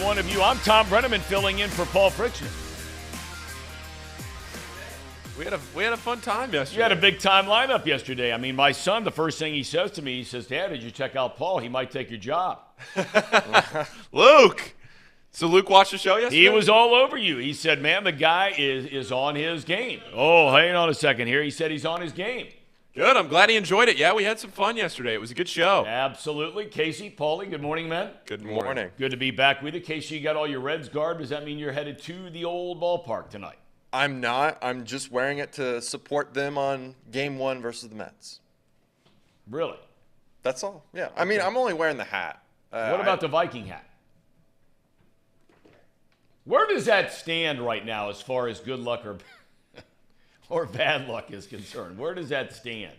one of you. I'm Thom Brennaman filling in for Paul Friction. We had a fun time yesterday. You had a big time lineup yesterday. I mean, my son, the first thing he says to me, he says, Dad, did you check out Paul? He might take your job. Luke! So Luke watched the show yesterday? He was all over you. He said, man, the guy is on his game. Oh, hang on a second here. He said he's on his game. Good. I'm glad he enjoyed it. Yeah, we had some fun yesterday. It was a good show. Absolutely. Casey, Paulie, good morning, man. Good morning. Good to be back with you. Casey, you got all your Reds garb. Does that mean you're headed to the old ballpark tonight? I'm not. I'm just wearing it to support them on Game 1 versus the Mets. Really? That's all. Yeah. I mean, I'm only wearing the hat. What about the Viking hat? Where does that stand right now as far as good luck or bad luck is concerned? Where does that stand?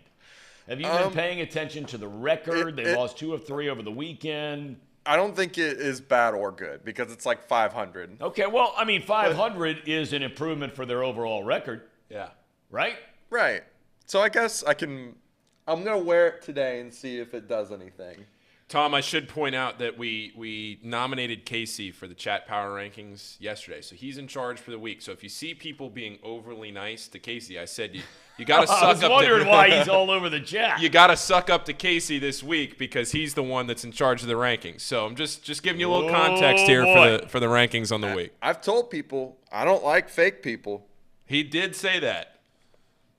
Have you been paying attention to the record? They lost 2 of 3 over the weekend. I don't think it is bad or good because it's like 500. Okay, well, I mean, 500 is an improvement for their overall record. Yeah. Right? Right. So I guess I'm going to wear it today and see if it does anything. Tom, I should point out that we nominated Casey for the Chat Power Rankings yesterday, so he's in charge for the week. So if you see people being overly nice to Casey, I said you got to suck up. I was wondering why he's all over the chat. You got to suck up to Casey this week because he's the one that's in charge of the rankings. So I'm just giving you a little context here for the rankings on the week. I've told people I don't like fake people. He did say that.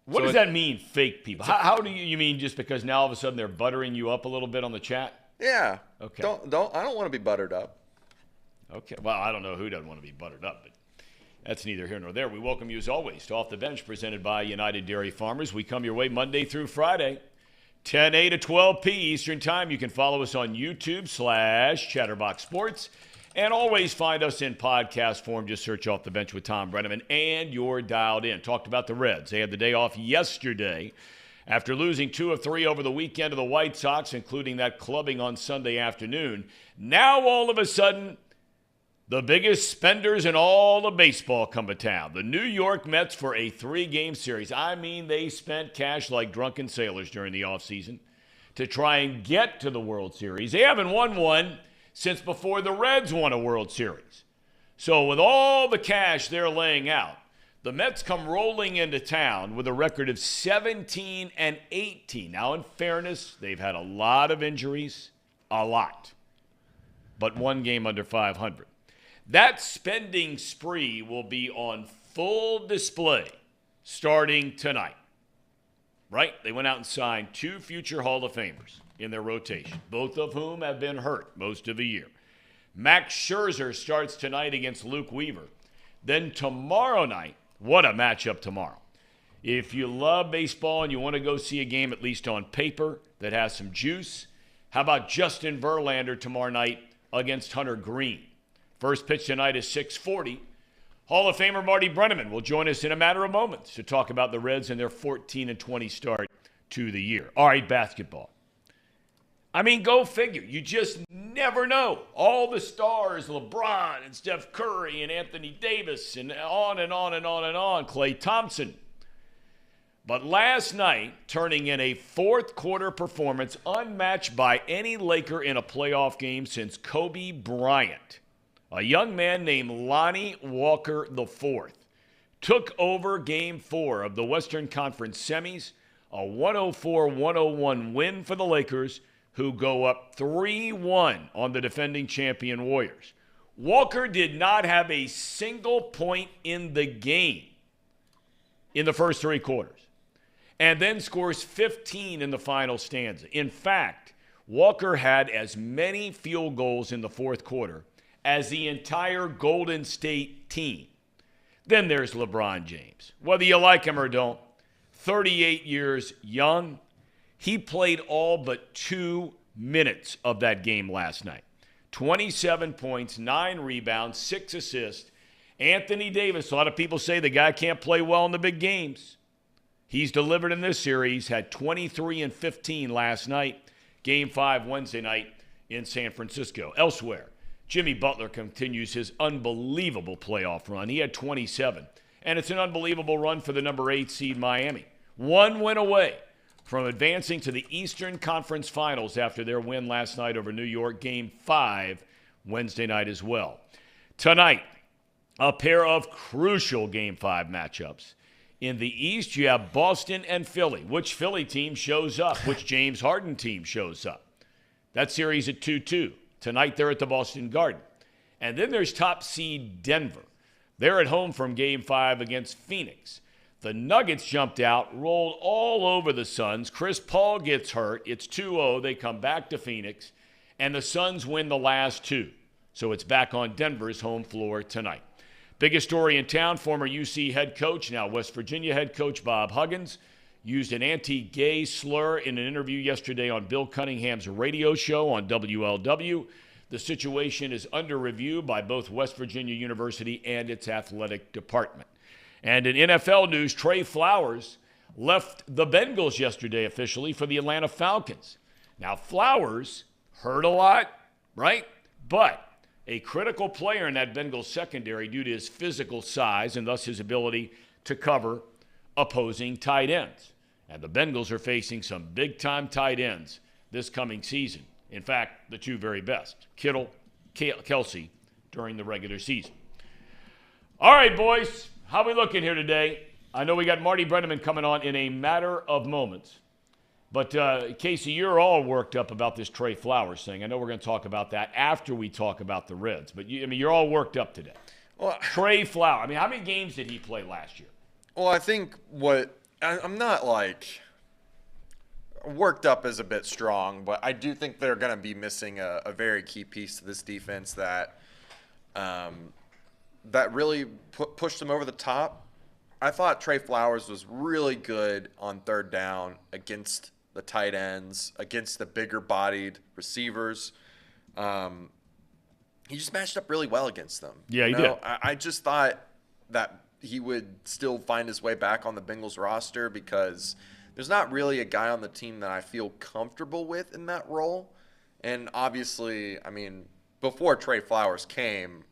What does that mean, fake people? How do you mean just because now all of a sudden they're buttering you up a little bit on the chat? Yeah. Okay. I don't want to be buttered up. Okay. Well, I don't know who doesn't want to be buttered up, but that's neither here nor there. We welcome you as always to Off the Bench, presented by United Dairy Farmers. We come your way Monday through Friday, 10 a to 12 p Eastern Time. You can follow us on YouTube/Chatterbox Sports, and always find us in podcast form. Just search Off the Bench with Thom Brennaman, and you're dialed in. Talked about the Reds. They had the day off yesterday after losing 2 of 3 over the weekend to the White Sox, including that clubbing on Sunday afternoon. Now, all of a sudden, the biggest spenders in all of baseball come to town. The New York Mets for a 3-game series. I mean, they spent cash like drunken sailors during the offseason to try and get to the World Series. They haven't won one since before the Reds won a World Series. So with all the cash they're laying out, the Mets come rolling into town with a record of 17-18. Now, in fairness, they've had a lot of injuries, a lot, but 1 game under 500. That spending spree will be on full display starting tonight, right? They went out and signed 2 future Hall of Famers in their rotation, both of whom have been hurt most of the year. Max Scherzer starts tonight against Luke Weaver. Then tomorrow night, what a matchup tomorrow. If you love baseball and you want to go see a game, at least on paper, that has some juice, how about Justin Verlander tomorrow night against Hunter Green? First pitch tonight is 6:40. Hall of Famer Marty Brennaman will join us in a matter of moments to talk about the Reds and their 14-20 start to the year. All right, basketball. I mean, go figure. You just never know. All the stars, LeBron and Steph Curry and Anthony Davis and on and on and on and on, Klay Thompson. But last night, turning in a fourth-quarter performance unmatched by any Laker in a playoff game since Kobe Bryant, a young man named Lonnie Walker IV took over Game 4 of the Western Conference Semis, a 104-101 win for the Lakers, who go up 3-1 on the defending champion Warriors. Walker did not have a single point in the game in the first 3 quarters, and then scores 15 in the final stanza. In fact, Walker had as many field goals in the fourth quarter as the entire Golden State team. Then there's LeBron James. Whether you like him or don't, 38 years young, he played all but 2 minutes of that game last night. 27 points, 9 rebounds, 6 assists. Anthony Davis, a lot of people say the guy can't play well in the big games. He's delivered in this series, had 23 and 15 last night. Game 5 Wednesday night in San Francisco. Elsewhere, Jimmy Butler continues his unbelievable playoff run. He had 27, and it's an unbelievable run for the number 8 seed Miami. 1 win away from advancing to the Eastern Conference Finals after their win last night over New York. Game 5 Wednesday night as well. Tonight, a pair of crucial Game 5 matchups. In the East, you have Boston and Philly. Which Philly team shows up? Which James Harden team shows up? That series at 2-2. Tonight, they're at the Boston Garden. And then there's top seed Denver. They're at home from Game 5 against Phoenix. The Nuggets jumped out, rolled all over the Suns. Chris Paul gets hurt. It's 2-0. They come back to Phoenix, and the Suns win the last two. So it's back on Denver's home floor tonight. Biggest story in town, former UC head coach, now West Virginia head coach Bob Huggins, used an anti-gay slur in an interview yesterday on Bill Cunningham's radio show on WLW. The situation is under review by both West Virginia University and its athletic department. And in NFL news, Trey Flowers left the Bengals yesterday officially for the Atlanta Falcons. Now, Flowers hurt a lot, right? But a critical player in that Bengals secondary due to his physical size and thus his ability to cover opposing tight ends. And the Bengals are facing some big-time tight ends this coming season. In fact, the two very best, Kittle, Kelsey, during the regular season. All right, boys, how we looking here today? I know we got Marty Brennaman coming on in a matter of moments. But, Casey, you're all worked up about this Trey Flowers thing. I know we're going to talk about that after we talk about the Reds. But, you're all worked up today. Well, Trey Flowers. How many games did he play last year? Well, I think I'm not, worked up is a bit strong, but I do think they're going to be missing a very key piece to this defense that really pushed them over the top. I thought Trey Flowers was really good on third down against the tight ends, against the bigger-bodied receivers. He just matched up really well against them. Yeah, he did. I just thought that he would still find his way back on the Bengals roster because there's not really a guy on the team that I feel comfortable with in that role. And obviously, before Trey Flowers came,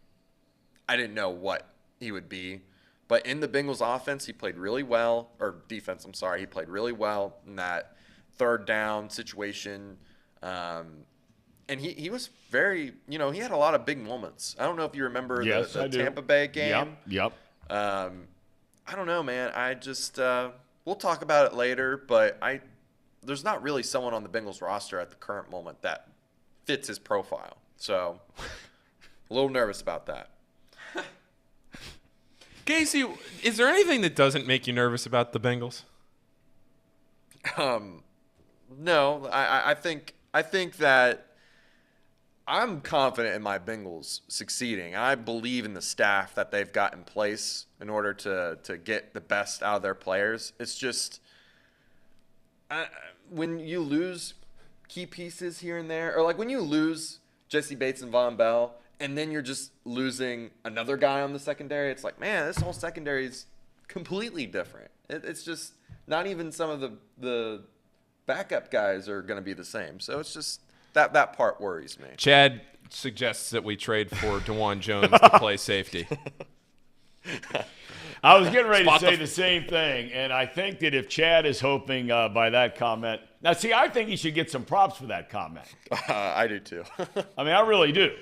I didn't know what he would be. But in the Bengals offense, he played really well, or defense, I'm sorry. He played really well in that third down situation. And he was very, he had a lot of big moments. I don't know if you remember the Tampa Bay game. Yep. I don't know, man. I just we'll talk about it later, but there's not really someone on the Bengals roster at the current moment that fits his profile. So a little nervous about that. Casey, is there anything that doesn't make you nervous about the Bengals? No. I think that I'm confident in my Bengals succeeding. I believe in the staff that they've got in place in order to get the best out of their players. It's just when you lose key pieces here and there, or when you lose Jesse Bates and Von Bell, and then you're just losing another guy on the secondary, it's like, man, this whole secondary is completely different. It's just not even some of the backup guys are going to be the same. So it's just that part worries me. Chad suggests that we trade for DeJuan Jones to play safety. I was getting ready to say the same thing, and I think that if Chad is hoping by that comment – now, see, I think he should get some props for that comment. I do too. I really do.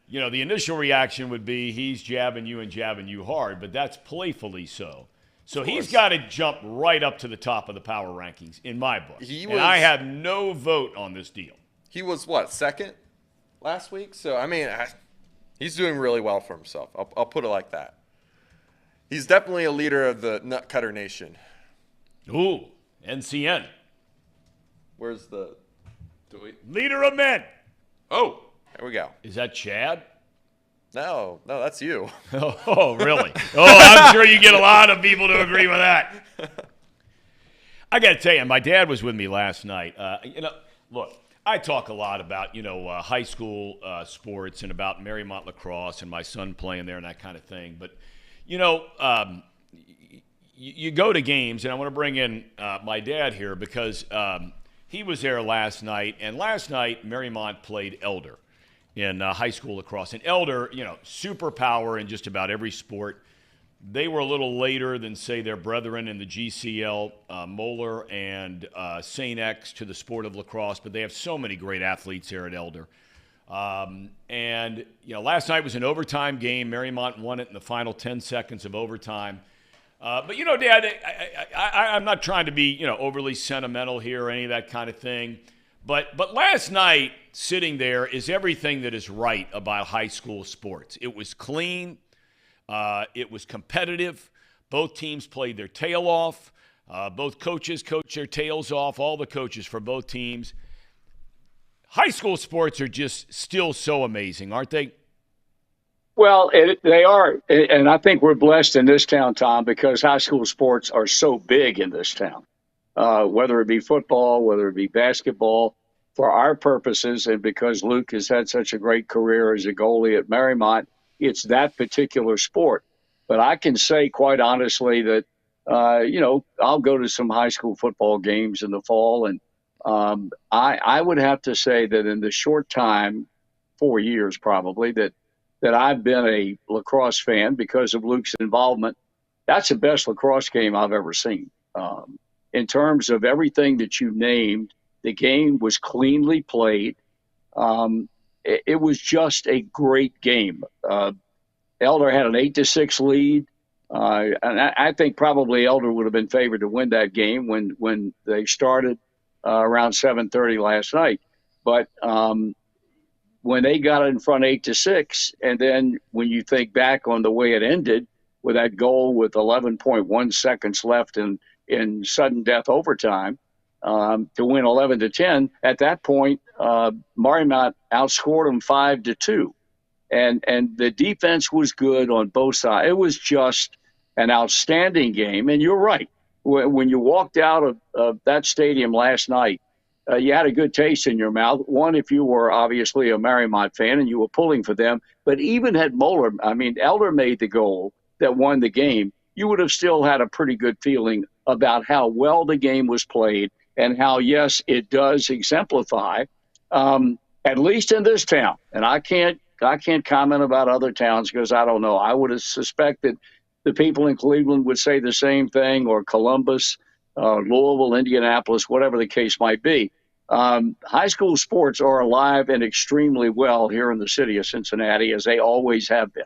The initial reaction would be he's jabbing you and jabbing you hard, but that's playfully so. So he's got to jump right up to the top of the power rankings in my book. And I have no vote on this deal. He was, second last week? So, he's doing really well for himself. I'll put it like that. He's definitely a leader of the Nutcutter Nation. Ooh, NCN. Where's the leader of men? Oh. There we go. Is that Chad? No, that's you. Oh, really? I'm sure you get a lot of people to agree with that. I got to tell you, my dad was with me last night. Look, I talk a lot about, high school sports and about Marymount lacrosse and my son playing there and that kind of thing. But, you go to games, and I want to bring in my dad here because he was there last night. And last night, Marymount played Elder in high school lacrosse. And Elder, superpower in just about every sport. They were a little later than, say, their brethren in the GCL, Moeller and St. X to the sport of lacrosse, but they have so many great athletes here at Elder. And, last night was an overtime game. Marymount won it in the final 10 seconds of overtime. But, Dad, I'm not trying to be, overly sentimental here or any of that kind of thing. But last night, sitting there, is everything that is right about high school sports. It was clean. It was competitive. Both teams played their tail off. Both coaches coached their tails off, all the coaches for both teams. High school sports are just still so amazing, aren't they? Well, they are. And I think we're blessed in this town, Tom, because high school sports are so big in this town, whether it be football, whether it be basketball. For our purposes, and because Luke has had such a great career as a goalie at Marymount, it's that particular sport. But I can say quite honestly that, I'll go to some high school football games in the fall. And I would have to say that in the short time, 4 years probably, that I've been a lacrosse fan because of Luke's involvement, that's the best lacrosse game I've ever seen. In terms of everything that you named, the game was cleanly played. It was just a great game. Elder had an 8-6 lead. And I think probably Elder would have been favored to win that game when they started around 7:30 last night. But when they got in front 8-6, and then when you think back on the way it ended with that goal with 11.1 seconds left in sudden death overtime to win 11-10, at that point, Marymount outscored them 5-2. And the defense was good on both sides. It was just an outstanding game. And you're right. When you walked out of that stadium last night, you had a good taste in your mouth. One, if you were obviously a Marymount fan and you were pulling for them, but even had Elder made the goal that won the game, you would have still had a pretty good feeling about how well the game was played and how, yes, it does exemplify, at least in this town. And I can't comment about other towns because I don't know. I would have suspected the people in Cleveland would say the same thing, or Columbus, Louisville, Indianapolis, whatever the case might be. High school sports are alive and extremely well here in the city of Cincinnati, as they always have been.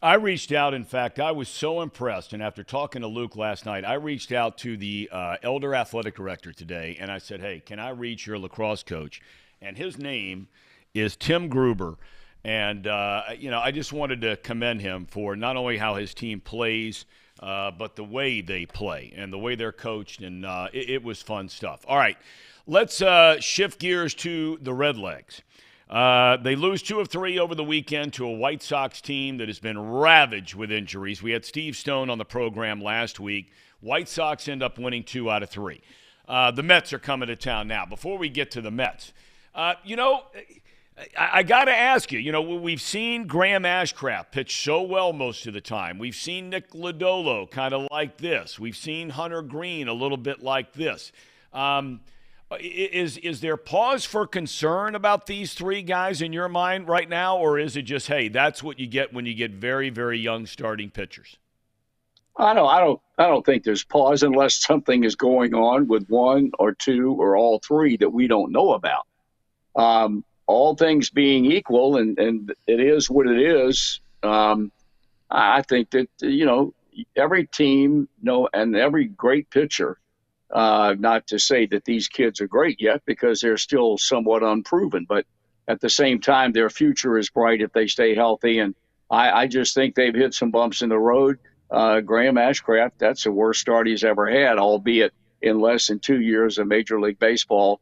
I reached out. In fact, I was so impressed. And after talking to Luke last night, I reached out to the Elder Athletic Director today, and I said, hey, can I reach your lacrosse coach? And his name is Tim Gruber. And, I just wanted to commend him for not only how his team plays, but the way they play and the way they're coached. And it was fun stuff. All right, let's shift gears to the Redlegs. They lose 2 of 3 over the weekend to a White Sox team that has been ravaged with injuries. We had Steve Stone on the program last week. White Sox end up winning 2 out of 3. The Mets are coming to town now. Before we get to the Mets, I got to ask you, we've seen Graham Ashcraft pitch so well most of the time. We've seen Nick Lodolo kind of like this. We've seen Hunter Green a little bit like this. Is there pause for concern about these 3 guys in your mind right now, or is it just, hey, that's what you get when you get very, very young starting pitchers? I don't think there's pause unless something is going on with 1 or 2 or all 3 that we don't know about. All things being equal, and it is what it is, I think that, every team, and every great pitcher, not to say that these kids are great yet because they're still somewhat unproven, but at the same time, their future is bright if they stay healthy. And I just think they've hit some bumps in the road. Graham Ashcraft, that's the worst start he's ever had, albeit in less than 2 years of Major League Baseball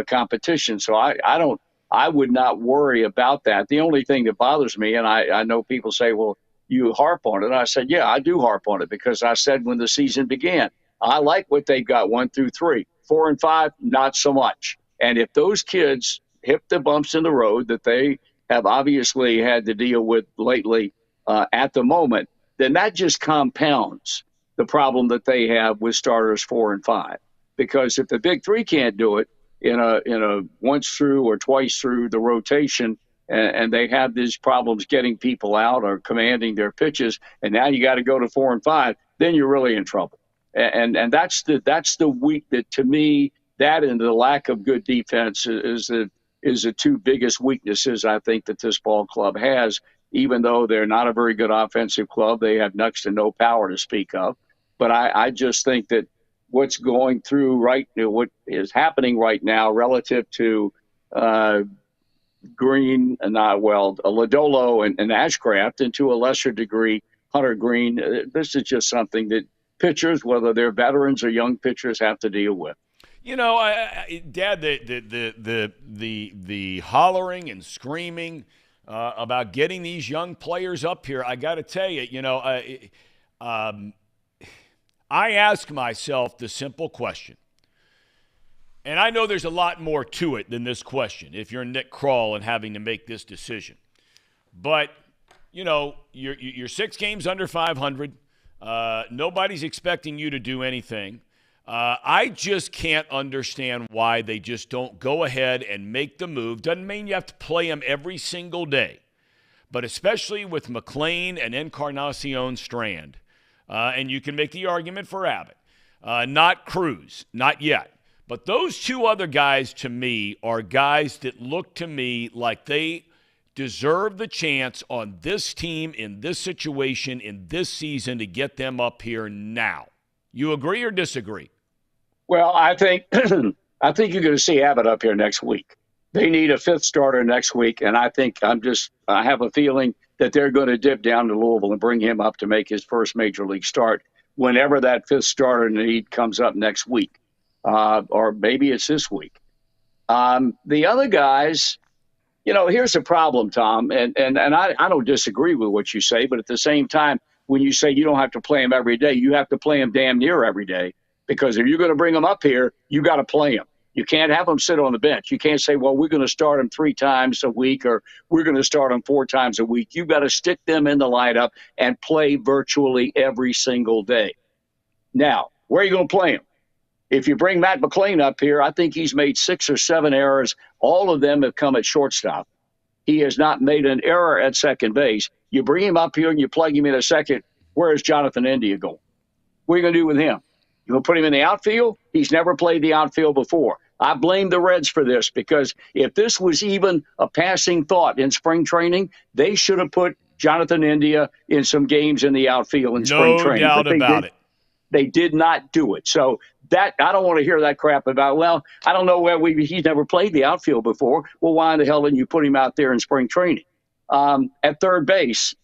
competition. So I would not worry about that. The only thing that bothers me, and I know people say, well, you harp on it. I said, yeah, I do harp on it because I said when the season began, I like what they've got 1 through 3. 4 and 5, not so much. And if those kids hit the bumps in the road that they have obviously had to deal with lately at the moment, then that just compounds the problem that they have with starters 4 and 5. Because if the big 3 can't do it, in a once through or twice through the rotation, and they have these problems getting people out or commanding their pitches, and now you got to go to 4 and 5, then you're really in trouble. And that's the weak that, to me, that and the lack of good defense is is the two biggest weaknesses I think that this ball club has. Even though they're not a very good offensive club, they have next to no power to speak of. But I just think that what's going through what is happening right now relative to Green, Lodolo and Ashcraft, and to a lesser degree, Hunter Green. This is just something that pitchers, whether they're veterans or young pitchers, have to deal with. You know, Dad, the hollering and screaming about getting these young players up here, I got to tell you, I ask myself the simple question, and I know there's a lot more to it than this question if you're Nick Krall and having to make this decision. But, you're 6 games under 500. Nobody's expecting you to do anything. I just can't understand why they just don't go ahead and make the move. Doesn't mean you have to play them every single day. But especially with McLean and Encarnacion Strand, and you can make the argument for Abbott, not Cruz, not yet. But those two other guys, to me, are guys that look to me like they deserve the chance on this team, in this situation, in this season, to get them up here now. You agree or disagree? Well, I think you're going to see Abbott up here next week. They need a fifth starter next week, and I have a feeling that they're going to dip down to Louisville and bring him up to make his first major league start whenever that fifth starter need comes up next week. Or maybe it's this week. The other guys, here's the problem, Tom, and I don't disagree with what you say, but at the same time, when you say you don't have to play them every day, you have to play them damn near every day, because if you're going to bring them up here, you got to play them. You can't have them sit on the bench. You can't say, well, we're going to start them 3 times a week or we're going to start them 4 times a week. You've got to stick them in the lineup and play virtually every single day. Now, where are you going to play them? If you bring Matt McLean up here, I think he's made 6 or 7 errors. All of them have come at shortstop. He has not made an error at second base. You bring him up here and you plug him in a second. Where is Jonathan India going? What are you going to do with him? You going to put him in the outfield? He's never played the outfield before. I blame the Reds for this, because if this was even a passing thought in spring training, they should have put Jonathan India in some games in the outfield in spring training. No doubt about it. They did not do it. So that I don't want to hear that crap about, well, I don't know where he's never played the outfield before. Well, why in the hell didn't you put him out there in spring training? At third base,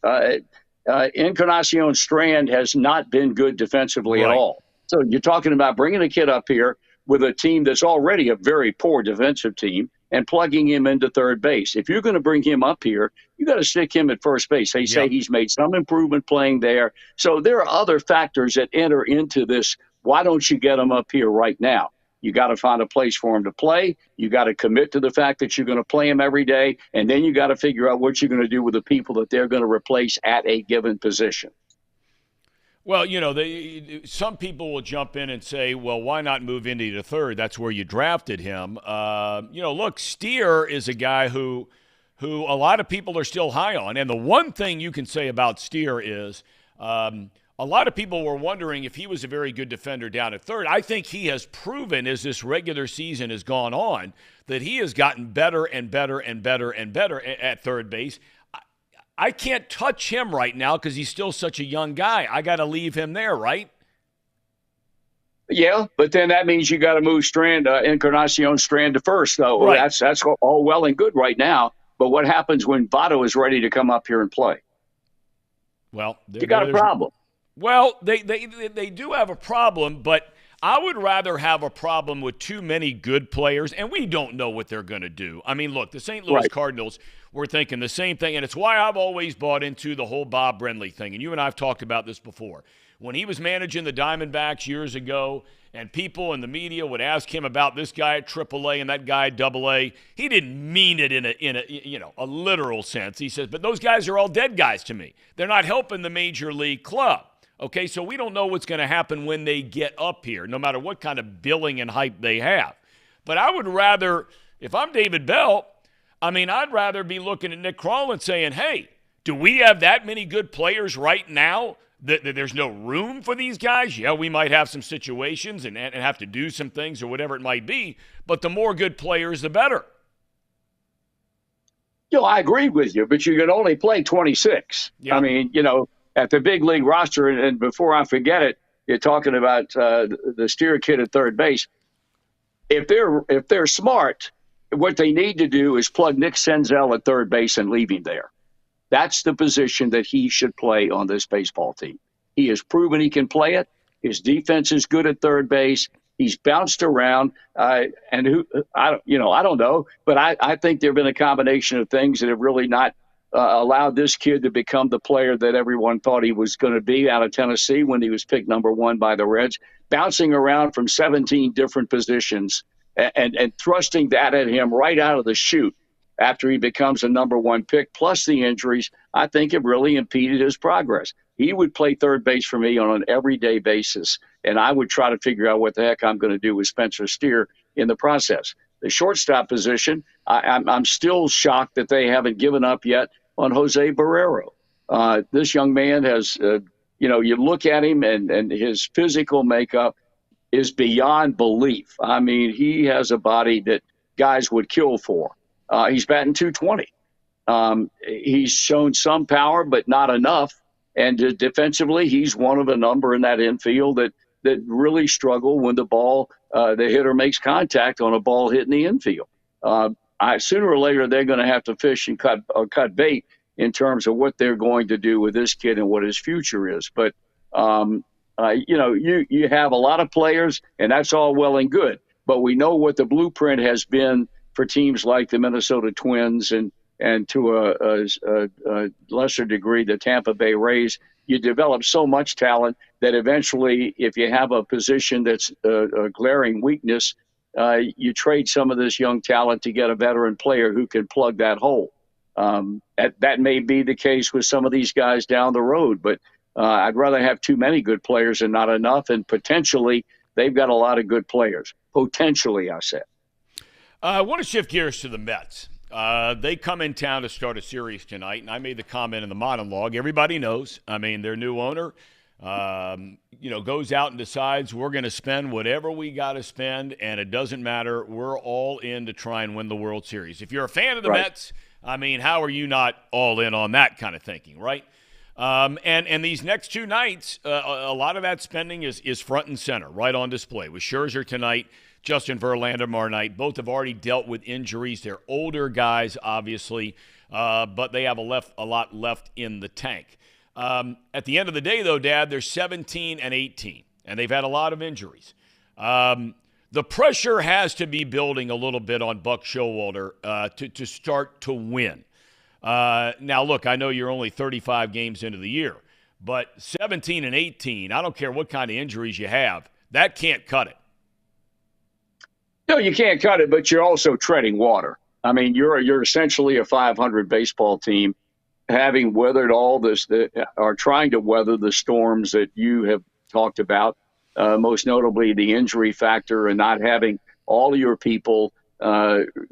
Encarnacion Strand has not been good defensively at all. So you're talking about bringing a kid up here with a team that's already a very poor defensive team and plugging him into third base. If you're going to bring him up here, you got to stick him at first base. They say he's made some improvement playing there. So there are other factors that enter into this. Why don't you get him up here right now? You got to find a place for him to play. You got to commit to the fact that you're going to play him every day. And then you got to figure out what you're going to do with the people that they're going to replace at a given position. Well, some people will jump in and say, well, why not move Indy to third? That's where you drafted him. Look, Steer is a guy who a lot of people are still high on. And the one thing you can say about Steer is a lot of people were wondering if he was a very good defender down at third. I think he has proven as this regular season has gone on that he has gotten better and better and better and better at third base. I can't touch him right now because he's still such a young guy. I got to leave him there, right? Yeah, but then that means you got to move Encarnacion Strand to first, though. Right. That's all well and good right now. But what happens when Votto is ready to come up here and play? Well, you got a problem. Well, they do have a problem, but I would rather have a problem with too many good players, and we don't know what they're going to do. I mean, look, the St. Louis Cardinals were thinking the same thing, and it's why I've always bought into the whole Bob Brenly thing, and you and I have talked about this before. When he was managing the Diamondbacks years ago, and people in the media would ask him about this guy at AAA and that guy at AA, he didn't mean it in a literal sense. He says, but those guys are all dead guys to me. They're not helping the major league club. Okay, so we don't know what's going to happen when they get up here, no matter what kind of billing and hype they have. But I would rather, if I'm David Bell, I'd rather be looking at Nick Krall and saying, hey, do we have that many good players right now that there's no room for these guys? Yeah, we might have some situations and have to do some things or whatever it might be, but the more good players, the better. I agree with you, but you can only play 26. Yeah. I mean, at the big league roster, and before I forget it, you're talking about the steer kid at third base. If they're smart, what they need to do is plug Nick Senzel at third base and leave him there. That's the position that he should play on this baseball team. He has proven he can play it. His defense is good at third base. He's bounced around, I don't know, but I think there have been a combination of things that have really not allowed this kid to become the player that everyone thought he was going to be out of Tennessee when he was picked number 1 by the Reds, bouncing around from 17 different positions and thrusting that at him right out of the chute after he becomes a number 1 pick, plus the injuries, I think have really impeded his progress. He would play third base for me on an everyday basis, and I would try to figure out what the heck I'm going to do with Spencer Steer in the process. The shortstop position, I'm still shocked that they haven't given up yet on Jose Barrero. This young man has, you look at him and his physical makeup is beyond belief. I mean, he has a body that guys would kill for. He's batting .220. He's shown some power, but not enough. And defensively, he's one of a number in that infield that really struggle when the hitter makes contact on a ball hit in the infield. Sooner or later, they're going to have to fish and cut bait in terms of what they're going to do with this kid and what his future is. But, you have a lot of players, and that's all well and good. But we know what the blueprint has been for teams like the Minnesota Twins and to a lesser degree the Tampa Bay Rays. You develop so much talent that eventually, if you have a position that's a glaring weakness, you trade some of this young talent to get a veteran player who can plug that hole. That may be the case with some of these guys down the road, but I'd rather have too many good players than not enough, and potentially they've got a lot of good players. Potentially, I said. I want to shift gears to the Mets. They come in town to start a series tonight, and I made the comment in the monologue. Everybody knows. I mean, their new owner, goes out and decides we're going to spend whatever we got to spend, and it doesn't matter. We're all in to try and win the World Series. If you're a fan of the Mets, I mean, how are you not all in on that kind of thinking, right? And these next 2 nights, a lot of that spending is front and center, right on display. With Scherzer tonight, Justin Verlander tomorrow night. Both have already dealt with injuries. They're older guys, obviously, but they have a lot left in the tank. At the end of the day, though, Dad, they're 17 and 18, and they've had a lot of injuries. The pressure has to be building a little bit on Buck Showalter to start to win. Now, look, I know you're only 35 games into the year, but 17 and 18, I don't care what kind of injuries you have, that can't cut it. No, you can't cut it, but you're also treading water. I mean, you're essentially a 500 baseball team, having weathered all this, or trying to weather the storms that you have talked about, most notably the injury factor and not having all of your people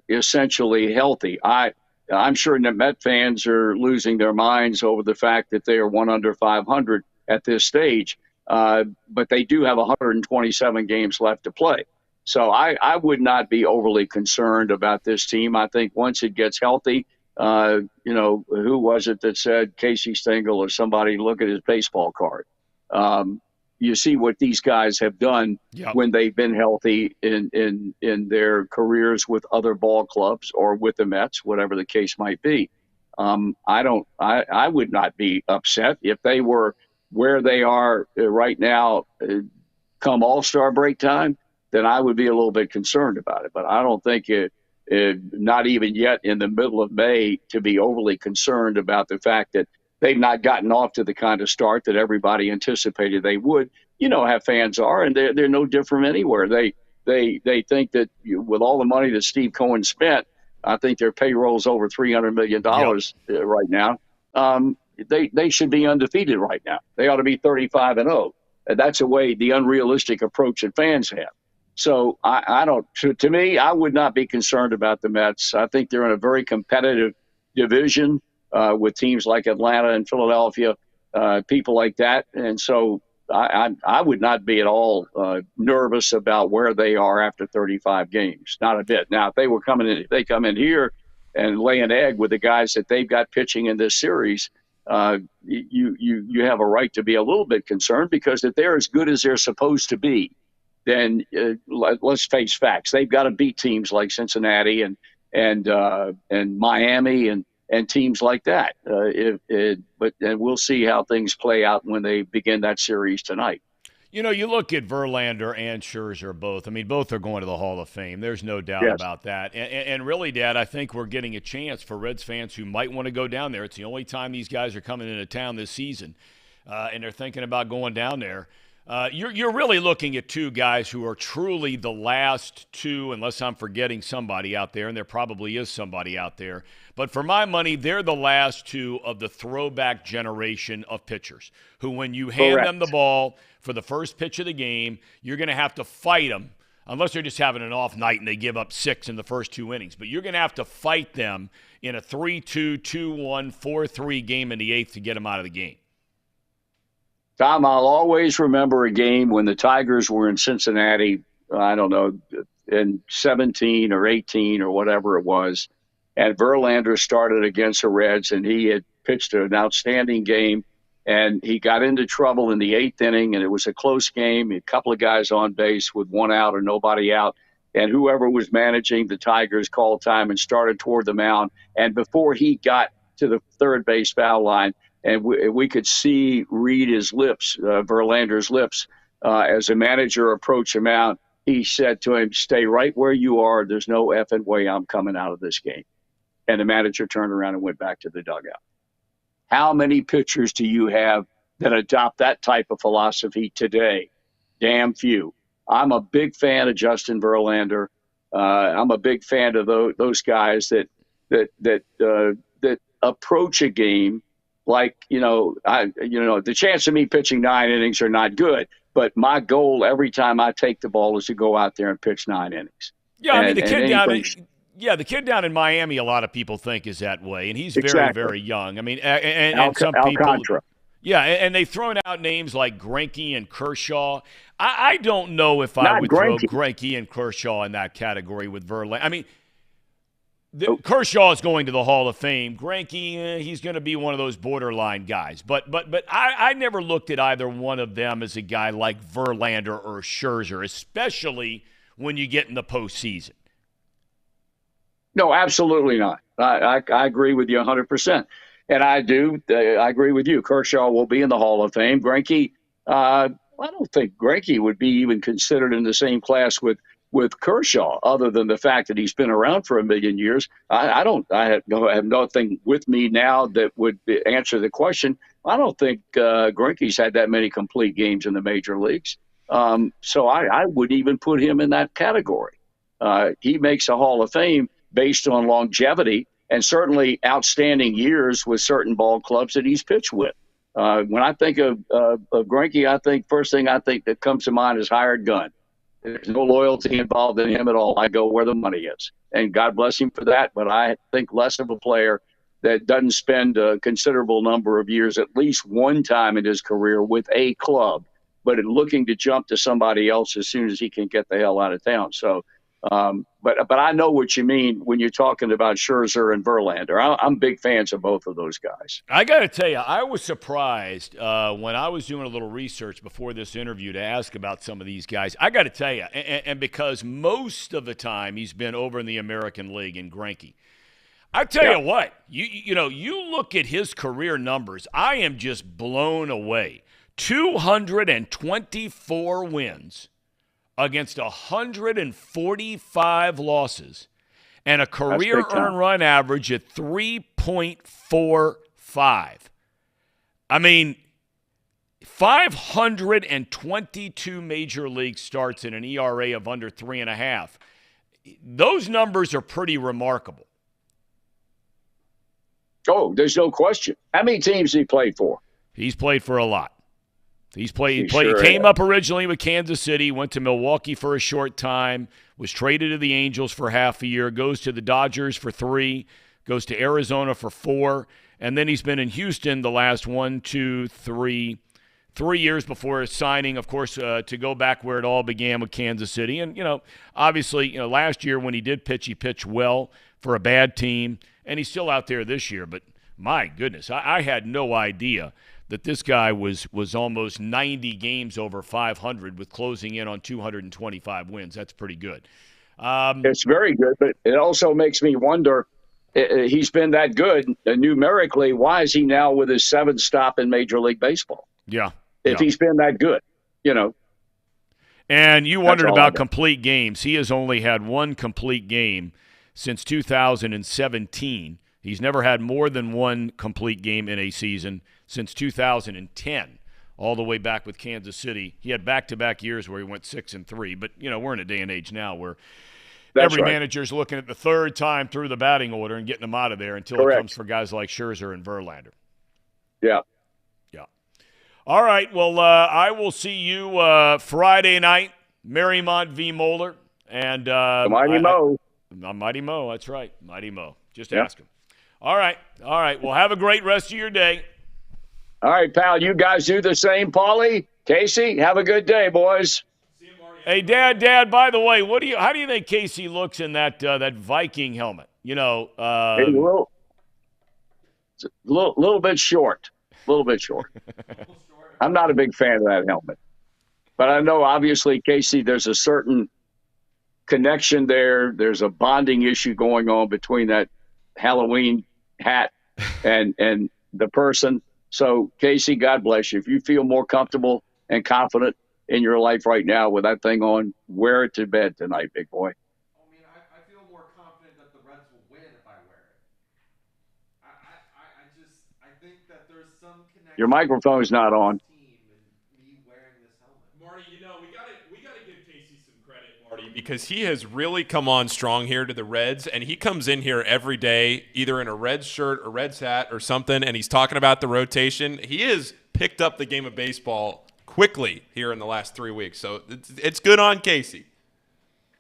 essentially healthy. I'm sure the Met fans are losing their minds over the fact that they are 1 under 500 at this stage, but they do have 127 games left to play. So I would not be overly concerned about this team. I think once it gets healthy, who was it that said Casey Stengel or somebody, look at his baseball card. You see what these guys have done when they've been healthy in their careers with other ball clubs or with the Mets, whatever the case might be. I would not be upset if they were where they are right now come All-Star break time. Then I would be a little bit concerned about it. But I don't think not even yet in the middle of May to be overly concerned about the fact that they've not gotten off to the kind of start that everybody anticipated they would. You know how fans are, and they're no different anywhere. They think that with all the money that Steve Cohen spent, I think their payroll's over $300 million right now. They should be undefeated right now. They ought to be 35-0. And that's the unrealistic approach that fans have. So to me, I would not be concerned about the Mets. I think they're in a very competitive division with teams like Atlanta and Philadelphia, people like that. And so I would not be at all nervous about where they are after 35 games. Not a bit. Now, if they come in here and lay an egg with the guys that they've got pitching in this series, you have a right to be a little bit concerned, because if they're as good as they're supposed to be, then let's face facts. They've got to beat teams like Cincinnati and Miami and teams like that. But we'll see how things play out when they begin that series tonight. You know, you look at Verlander and Scherzer both. I mean, both are going to the Hall of Fame. There's no doubt about that. And really, Dad, I think we're getting a chance for Reds fans who might want to go down there. It's the only time these guys are coming into town this season, and they're thinking about going down there. You're really looking at two guys who are truly the last two, unless I'm forgetting somebody out there, and there probably is somebody out there. But for my money, they're the last two of the throwback generation of pitchers who, when you hand them the ball for the first pitch of the game, you're going to have to fight them, unless they're just having an off night and they give up 6 in the first 2 innings. But you're going to have to fight them in a 3-2, 2-1, 4-3 game in the 8th to get them out of the game. Thom, I'll always remember a game when the Tigers were in Cincinnati, I don't know, in 17 or 18 or whatever it was, and Verlander started against the Reds, and he had pitched an outstanding game, and he got into trouble in the 8th inning, and it was a close game, a couple of guys on base with 1 out or nobody out, and whoever was managing the Tigers called time and started toward the mound, and before he got to the third base foul line, and we could read his lips, Verlander's lips, as the manager approached him out. He said to him, "Stay right where you are. There's no effing way I'm coming out of this game." And the manager turned around and went back to the dugout. How many pitchers do you have that adopt that type of philosophy today? Damn few. I'm a big fan of Justin Verlander. I'm a big fan of those guys that approach a game like, the chance of me pitching 9 innings are not good, but my goal every time I take the ball is to go out there and pitch 9 innings. Yeah, the kid down in Miami, a lot of people think is that way, and he's very, very young. I mean, and some people. Alcantara. Yeah, and they've thrown out names like Greinke and Kershaw. I don't know if I would throw Greinke and Kershaw in that category with Verlander. I mean, Kershaw is going to the Hall of Fame. Greinke, he's going to be one of those borderline guys. But I never looked at either one of them as a guy like Verlander or Scherzer, especially when you get in the postseason. No, absolutely not. I agree with you 100%. And I agree with you. Kershaw will be in the Hall of Fame. Greinke, I don't think Greinke would be even considered in the same class with Kershaw, other than the fact that he's been around for 1,000,000 years. I have nothing with me now that would answer the question. I don't think Greinke's had that many complete games in the major leagues. So I would even put him in that category. He makes a Hall of Fame based on longevity and certainly outstanding years with certain ball clubs that he's pitched with. When I think of Greinke, first thing I think that comes to mind is hired gun. There's no loyalty involved in him at all. I go where the money is. And God bless him for that, but I think less of a player that doesn't spend a considerable number of years, at least one time in his career, with a club, but looking to jump to somebody else as soon as he can get the hell out of town. So, but I know what you mean when you're talking about Scherzer and Verlander. I'm big fans of both of those guys. I got to tell you, I was surprised when I was doing a little research before this interview to ask about some of these guys. I got to tell you, and because most of the time he's been over in the American League in Greinke. I tell you what, you look at his career numbers, I am just blown away. 224 wins against 145 losses and a career earned run average at 3.45. I mean, 522 major league starts in an ERA of under 3.5. Those numbers are pretty remarkable. Oh, there's no question. How many teams has he played for? He's played for a lot. He came up originally with Kansas City, went to Milwaukee for a short time, was traded to the Angels for half a year, goes to the Dodgers for 3, goes to Arizona for 4, and then he's been in Houston the last 3 years before signing, of course, to go back where it all began with Kansas City. And, obviously, last year when he did pitch, he pitched well. for a bad team, and he's still out there this year. But my goodness, I had no idea that this guy was almost 90 games over 500 with closing in on 225 wins. That's pretty good. It's very good, but it also makes me wonder, he's been that good numerically. Why is he now with his 7th stop in Major League Baseball? Yeah. If he's been that good, And you wondered about complete games. He has only had 1 complete game since 2017. He's never had more than 1 complete game in a season since 2010, all the way back with Kansas City. He had back-to-back years where he went 6-3. But, we're in a day and age now where every manager's looking at the 3rd time through the batting order and getting them out of there until it comes for guys like Scherzer and Verlander. Yeah. Yeah. All right. Well, I will see you Friday night, Marymount v. Moeller. And Mighty Mo. Mighty Mo, that's right. Mighty Mo. Just ask him. All right. Well, have a great rest of your day. All right, pal. You guys do the same, Paulie. Casey, have a good day, boys. Hey, Dad. By the way, how do you think Casey looks in that Viking helmet? A little bit short. A little bit short. I'm not a big fan of that helmet, but I know obviously, Casey, there's a certain connection there. There's a bonding issue going on between that Halloween hat and the person. So, Casey, God bless you. If you feel more comfortable and confident in your life right now with that thing on, wear it to bed tonight, big boy. I feel more confident that the Reds will win if I wear it. I think that there's some connection. Your microphone's not on. Me wearing this helmet. Marty, we gotta give Casey some credit, Marty, because he has really come on strong here to the Reds, and he comes in here every day, either in a Reds shirt or Reds hat or something, and he's talking about the rotation. He has picked up the game of baseball quickly here in the last 3 weeks, so it's good on Casey.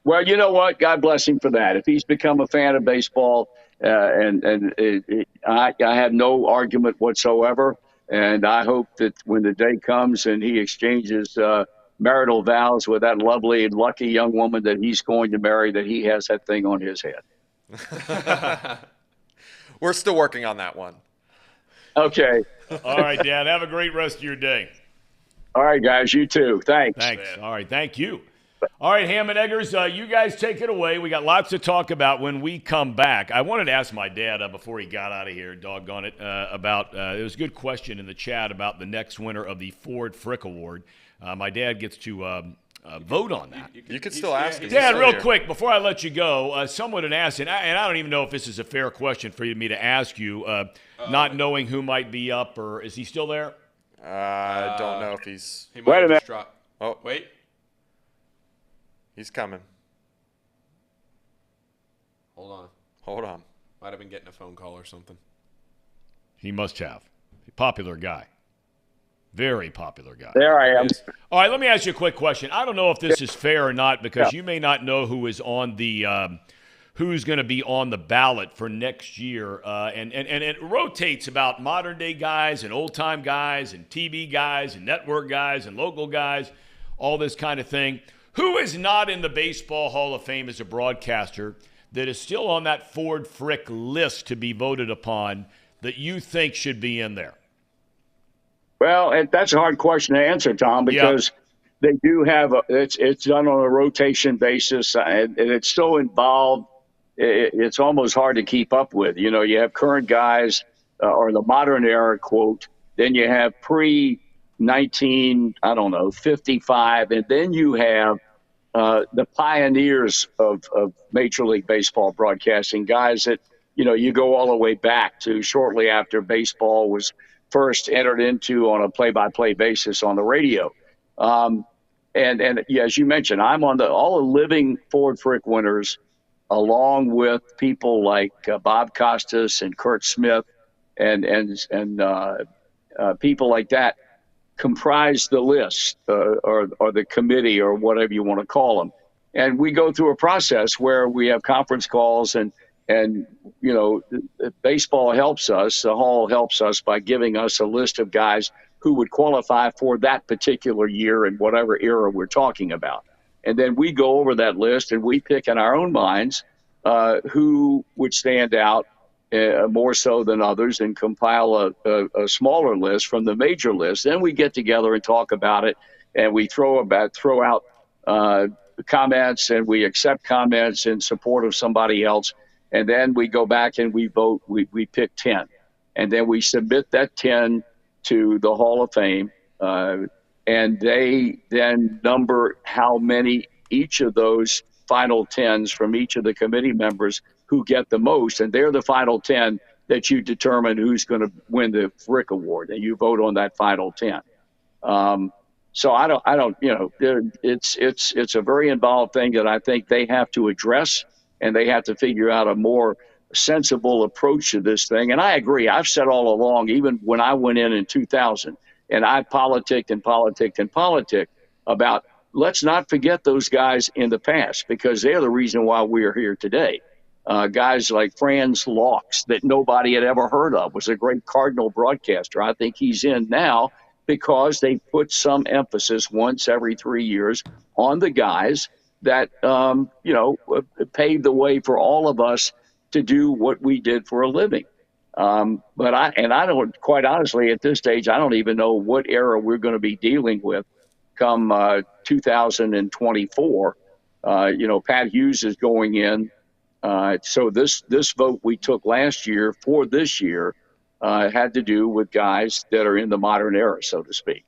Well, you know what? God bless him for that. If he's become a fan of baseball, I have no argument whatsoever. And I hope that when the day comes and he exchanges marital vows with that lovely and lucky young woman that he's going to marry, that he has that thing on his head. We're still working on that one. Okay. All right, Dad. Have a great rest of your day. All right, guys. You too. Thanks. All right. Thank you. All right, Ham and Eggers, you guys take it away. We got lots to talk about when we come back. I wanted to ask my dad before he got out of here, doggone it, about there was a good question in the chat about the next winner of the Ford Frick Award. My dad gets to vote on that. You could still ask him. Dad, real quick, before I let you go, someone had asked, and I don't even know if this is a fair question for me to ask you, not knowing who might be up, or is he still there? I don't know if he's. He might have just dropped. Oh, wait. He's coming. Hold on. Might have been getting a phone call or something. He must have. Popular guy. Very popular guy. There I am. All right, let me ask you a quick question. I don't know if this is fair or not because you may not know who is on the who's going to be on the ballot for next year. And it rotates about modern-day guys and old-time guys and TV guys and network guys and local guys, all this kind of thing. Who is not in the Baseball Hall of Fame as a broadcaster that is still on that Ford Frick list to be voted upon that you think should be in there? Well, that's a hard question to answer, Tom, because they do have it's done on a rotation basis, and it's so involved. It's almost hard to keep up with. You have current guys or the modern era quote. Then you have pre-55, and then you have the pioneers of Major League Baseball broadcasting, guys that, you go all the way back to shortly after baseball was first entered into on a play-by-play basis on the radio. And as you mentioned, I'm on all the living Ford Frick winners, along with people like Bob Costas and Kurt Smith and people like that comprise the list or the committee or whatever you want to call them. And we go through a process where we have conference calls and baseball helps us, the Hall helps us by giving us a list of guys who would qualify for that particular year in whatever era we're talking about. And then we go over that list and we pick in our own minds who would stand out more so than others and compile a smaller list from the major list. Then we get together and talk about it, and we throw out comments, and we accept comments in support of somebody else. And then we go back and we vote. We pick 10. And then we submit that 10 to the Hall of Fame. And they then number how many each of those final 10s from each of the committee members who get the most. And they're the final 10 that you determine who's going to win the Frick Award. And you vote on that final 10. So I don't, it's a very involved thing that I think they have to address, and they have to figure out a more sensible approach to this thing. And I agree. I've said all along, even when I went in 2000, and I politicked about, let's not forget those guys in the past, because they're the reason why we are here today. Guys like Franz Laux, that nobody had ever heard of, was a great Cardinal broadcaster. I think he's in now because they put some emphasis once every 3 years on the guys that, paved the way for all of us to do what we did for a living. But I don't, quite honestly, at this stage, I don't even know what era we're going to be dealing with come 2024. Pat Hughes is going in. So this vote we took last year for this year had to do with guys that are in the modern era, so to speak.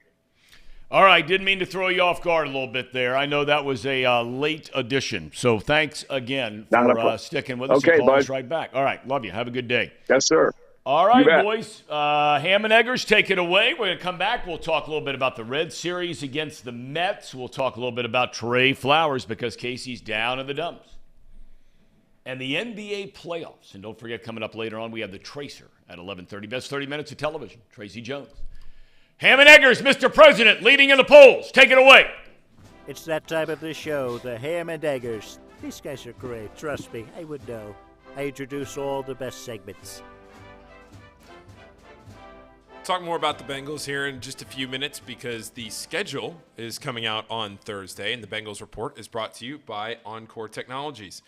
All right, didn't mean to throw you off guard a little bit there. I know that was a late addition, so thanks again for sticking with us and calling us right back. All right, love you. Have a good day. Yes, sir. All right, boys. Ham and Eggers, take it away. We're going to come back. We'll talk a little bit about the Red Series against the Mets. We'll talk a little bit about Trey Flowers because Casey's down in the dumps. And the NBA playoffs. And don't forget, coming up later on, we have the Tracer at 11:30. Best 30 minutes of television, Tracy Jones. Ham and Eggers, Mr. President, leading in the polls. Take it away. It's that time of the show, the Ham and Eggers. These guys are great. Trust me, I would know. I introduce all the best segments. Talk more about the Bengals here in just a few minutes because the schedule is coming out on Thursday, and the Bengals Report is brought to you by Encore Technologies.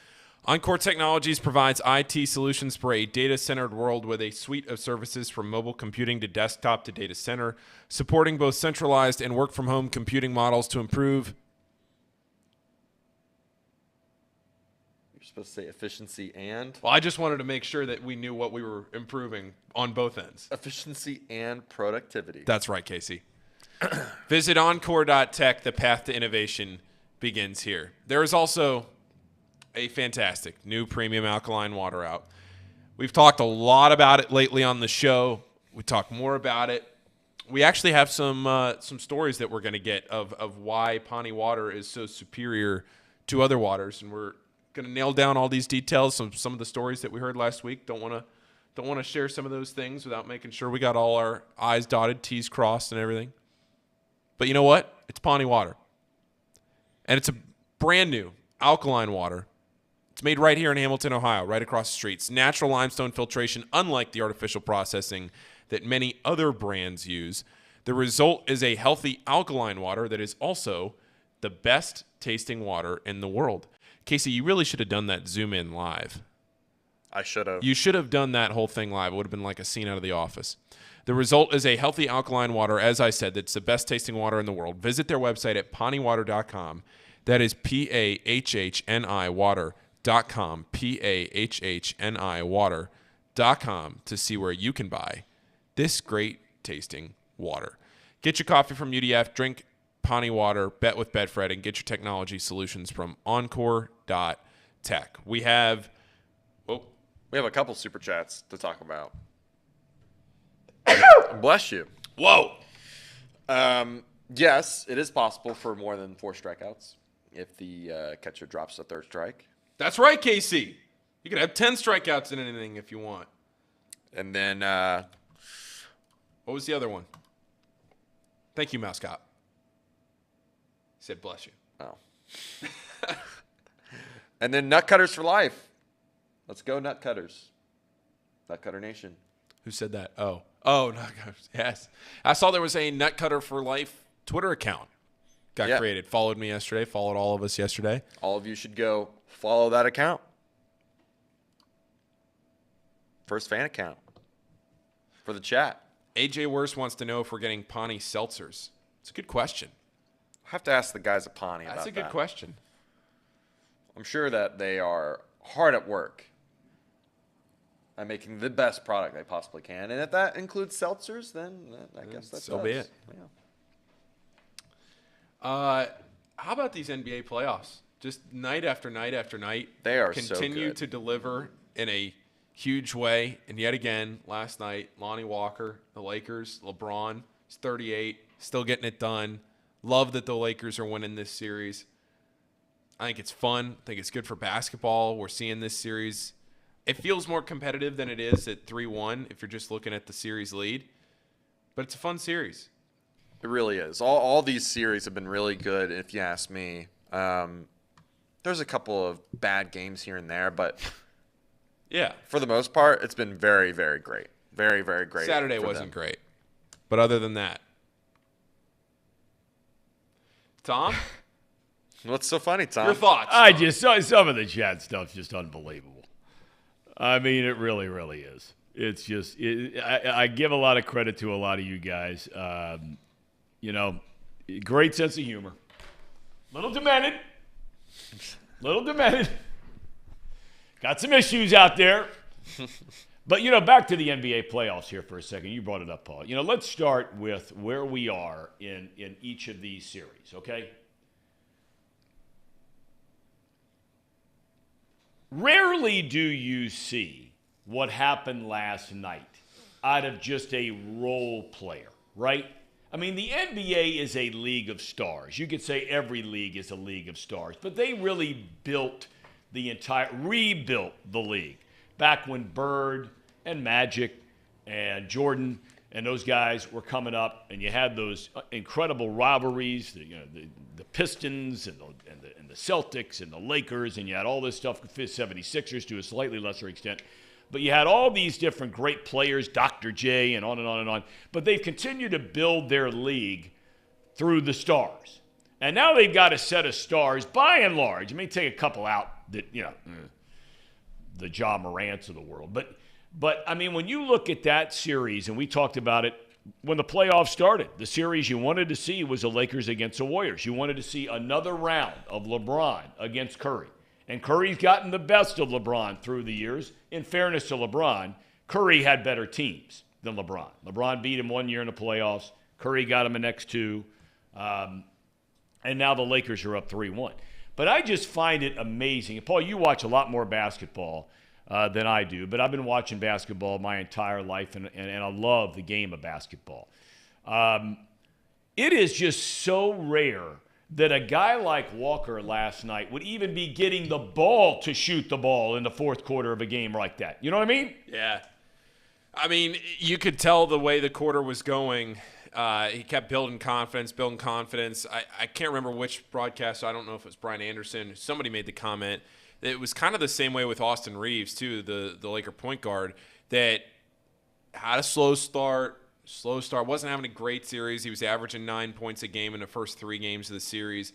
Encore Technologies provides IT solutions for a data-centered world with a suite of services from mobile computing to desktop to data center, supporting both centralized and work-from-home computing models to improve. You're supposed to say efficiency and? Well, I just wanted to make sure that we knew what we were improving on both ends. Efficiency and productivity. That's right, Casey. Visit Encore.tech. The path to innovation begins here. There is also a fantastic new premium alkaline water out. We've talked a lot about it lately on the show. We talk more about it. We actually have some stories that we're going to get of why Pawnee water is so superior to other waters, and we're going to nail down all these details. Some of the stories that we heard last week. Don't want to share some of those things without making sure we got all our I's dotted, T's crossed, and everything. But you know what? It's Pawnee water, and it's a brand new alkaline water. It's made right here in Hamilton, Ohio, right across the street. It's natural limestone filtration, unlike the artificial processing that many other brands use. The result is a healthy alkaline water that is also the best tasting water in the world. Casey, you really should have done that Zoom in live. I should have. You should have done that whole thing live. It would have been like a scene out of The Office. The result is a healthy alkaline water, as I said, that's the best tasting water in the world. Visit their website at pawneewater.com. That is PAHHNI water.com, PAHHNI water.com to see where you can buy this great tasting water. Get your coffee from UDF, drink Pawnee water, bet with Betfred, and get your technology solutions from Encore.tech. We have a couple super chats to talk about. Bless you. Whoa. Yes, it is possible for more than 4 strikeouts if the catcher drops a third strike. That's right, Casey. You can have 10 strikeouts in an inning if you want. And then what was the other one? Thank you, mascot. He said bless you. Oh. And then nut cutters for life. Let's go nut cutters. Nut cutter nation. Who said that? Oh, nut cutters. Yes. I saw there was a nut cutter for life Twitter account got created. Followed me yesterday. Followed all of us yesterday. All of you should go follow that account. First fan account for the chat. AJ Worst wants to know if we're getting Pawnee seltzers. It's a good question. I have to ask the guys at Pawnee about that. That's a good question. I'm sure that they are hard at work at making the best product they possibly can. And if that includes seltzers, then I guess that's so be it. Yeah. How about these NBA playoffs? Just night after night after night. They are continue so good. to deliver in a huge way. And yet again, last night, Lonnie Walker, the Lakers, LeBron, is 38, still getting it done. Love that the Lakers are winning this series. I think it's fun. I think it's good for basketball. We're seeing this series. It feels more competitive than it is at 3-1 if you're just looking at the series lead. But it's a fun series. It really is. All these series have been really good, if you ask me. There's a couple of bad games here and there, but yeah, for the most part, it's been very, very great. Very, very great. Saturday wasn't great. But other than that. Tom? What's so funny, Tom? Your thoughts? I just saw some of the chat stuff's just unbelievable. I mean, it really, really is. It's just I give a lot of credit to a lot of you guys. Great sense of humor. Little demented. Got some issues out there. But, back to the NBA playoffs here for a second. You brought it up, Paul. Let's start with where we are in each of these series, okay? Rarely do you see what happened last night out of just a role player, right? I mean, the NBA is a league of stars. You could say every league is a league of stars, but they really rebuilt the league back when Bird and Magic and Jordan and those guys were coming up, and you had those incredible rivalries, the Pistons and the Celtics and the Lakers, and you had all this stuff with 76ers to a slightly lesser extent. But you had all these different great players, Dr. J, and on and on and on. But they've continued to build their league through the stars. And now they've got a set of stars, by and large. I may take a couple out that, the Ja Morants of the world. But I mean, when you look at that series, and we talked about it when the playoffs started, the series you wanted to see was the Lakers against the Warriors. You wanted to see another round of LeBron against Curry. And Curry's gotten the best of LeBron through the years. In fairness to LeBron, Curry had better teams than LeBron. LeBron beat him one year in the playoffs. Curry got him the next two. And now the Lakers are up 3-1. But I just find it amazing. And Paul, you watch a lot more basketball than I do, but I've been watching basketball my entire life, and I love the game of basketball. It is just so rare that a guy like Walker last night would even be getting the ball to shoot the ball in the fourth quarter of a game like that. You know what I mean? Yeah. I mean, you could tell the way the quarter was going. He kept building confidence. I can't remember which broadcast. I don't know if it was Brian Anderson. Somebody made the comment. It was kind of the same way with Austin Reeves, too, the Laker point guard, that had a slow start, wasn't having a great series. He was averaging 9 points a game in the first 3 games of the series.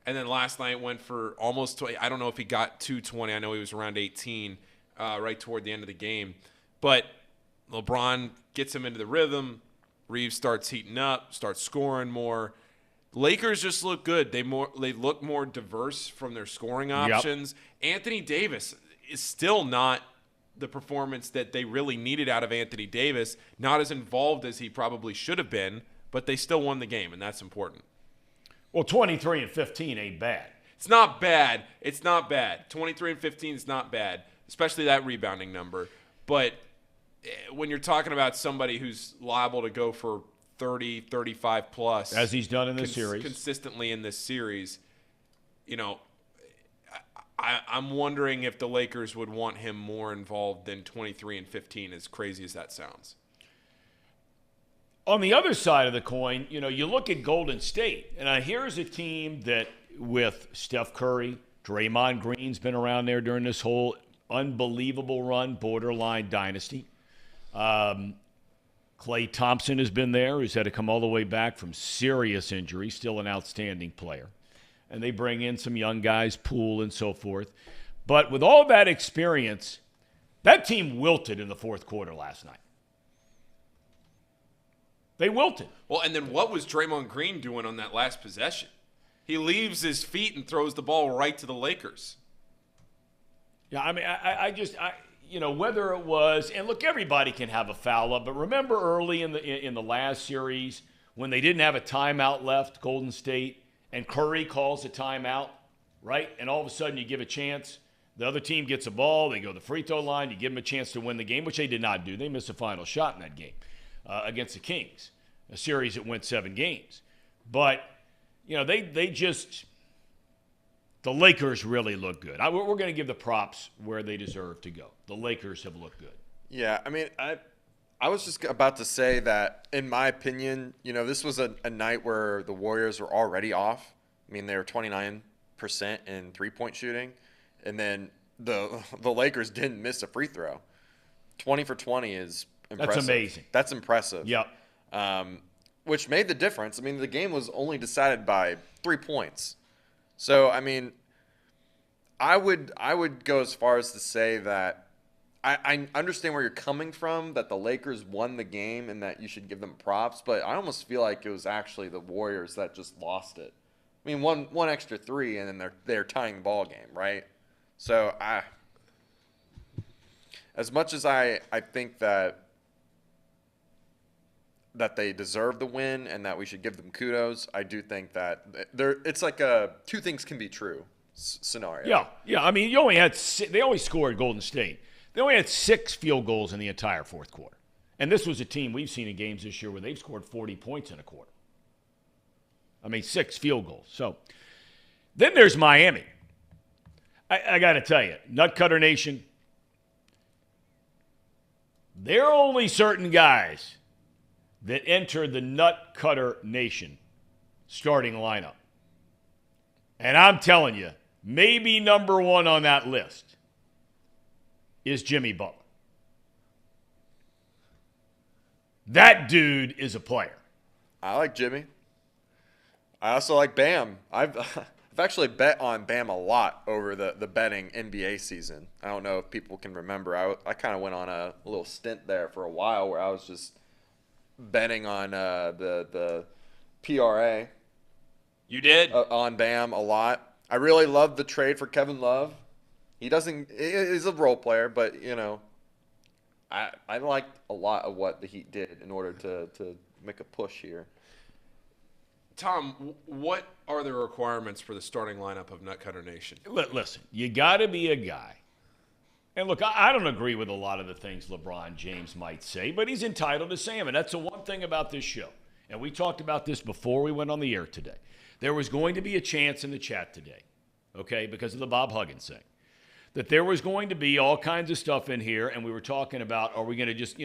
And then last night went for almost 20. I don't know if he got 220. I know he was around 18 right toward the end of the game. But LeBron gets him into the rhythm. Reeves starts heating up, starts scoring more. Lakers just look good. They look more diverse from their scoring options. Yep. Anthony Davis is still not the performance that they really needed out of Anthony Davis. Not as involved as he probably should have been, but they still won the game, and that's important. Well, 23 and 15 ain't bad. It's not bad. 23 and 15 is not bad, especially that rebounding number. But when you're talking about somebody who's liable to go for 30, 35 plus, as he's done in this series, consistently in this series, I'm wondering if the Lakers would want him more involved than 23 and 15, as crazy as that sounds. On the other side of the coin, you look at Golden State, and here's a team that with Steph Curry, Draymond Green's been around there during this whole unbelievable run, borderline dynasty. Klay Thompson has been there, who's had to come all the way back from serious injury, still an outstanding player. And they bring in some young guys, Poole and so forth. But with all that experience, That team wilted in the fourth quarter last night. They wilted. Well, and then what was Draymond Green doing on that last possession? He leaves his feet and throws the ball right to the Lakers. Yeah, I mean, whether it was, and look, everybody can have a foul up, but remember early in the last series when they didn't have a timeout left, Golden State, and Curry calls a timeout, right? And all of a sudden you give a chance. The other team gets a ball, they go to the free throw line, you give them a chance to win the game, which they did not do. They missed the final shot in that game against the Kings, a series that went 7 games. But, they just – the Lakers really look good. We're going to give the props where they deserve to go. The Lakers have looked good. Yeah, I mean, I was just about to say that, in my opinion, this was a night where the Warriors were already off. I mean, they were 29% in three-point shooting, and then the Lakers didn't miss a free throw. 20 for 20 is impressive. That's amazing. That's impressive. Yep. Which made the difference. I mean, the game was only decided by 3 points. So, I mean, I would go as far as to say that I understand where you're coming from, that the Lakers won the game and that you should give them props, but I almost feel like it was actually the Warriors that just lost it. I mean, one extra 3 and then they're tying the ball game, right? So, as much as I think that they deserve the win and that we should give them kudos, I do think that it's like a two things can be true scenario. Yeah. I mean, they only scored Golden State. They only had 6 field goals in the entire fourth quarter. And this was a team we've seen in games this year where they've scored 40 points in a quarter. I mean, 6 field goals. So then there's Miami. I got to tell you, Nutcutter Nation, there are only certain guys that enter the Nutcutter Nation starting lineup. And I'm telling you, maybe number 1 on that list is Jimmy Butler. That dude is a player. I like Jimmy. I also like Bam. I've actually bet on Bam a lot over the betting NBA season. I don't know if people can remember. I kind of went on a little stint there for a while where I was just betting on the PRA. You did? On Bam a lot. I really love the trade for Kevin Love. He's a role player, but, I liked a lot of what the Heat did in order to make a push here. Thom, what are the requirements for the starting lineup of Nutcutter Nation? Listen, you got to be a guy. And look, I don't agree with a lot of the things LeBron James might say, but he's entitled to say them. And that's the one thing about this show. And we talked about this before we went on the air today. There was going to be a chance in the chat today, okay, because of the Bob Huggins thing, that there was going to be all kinds of stuff in here, and we were talking about, are we going to just,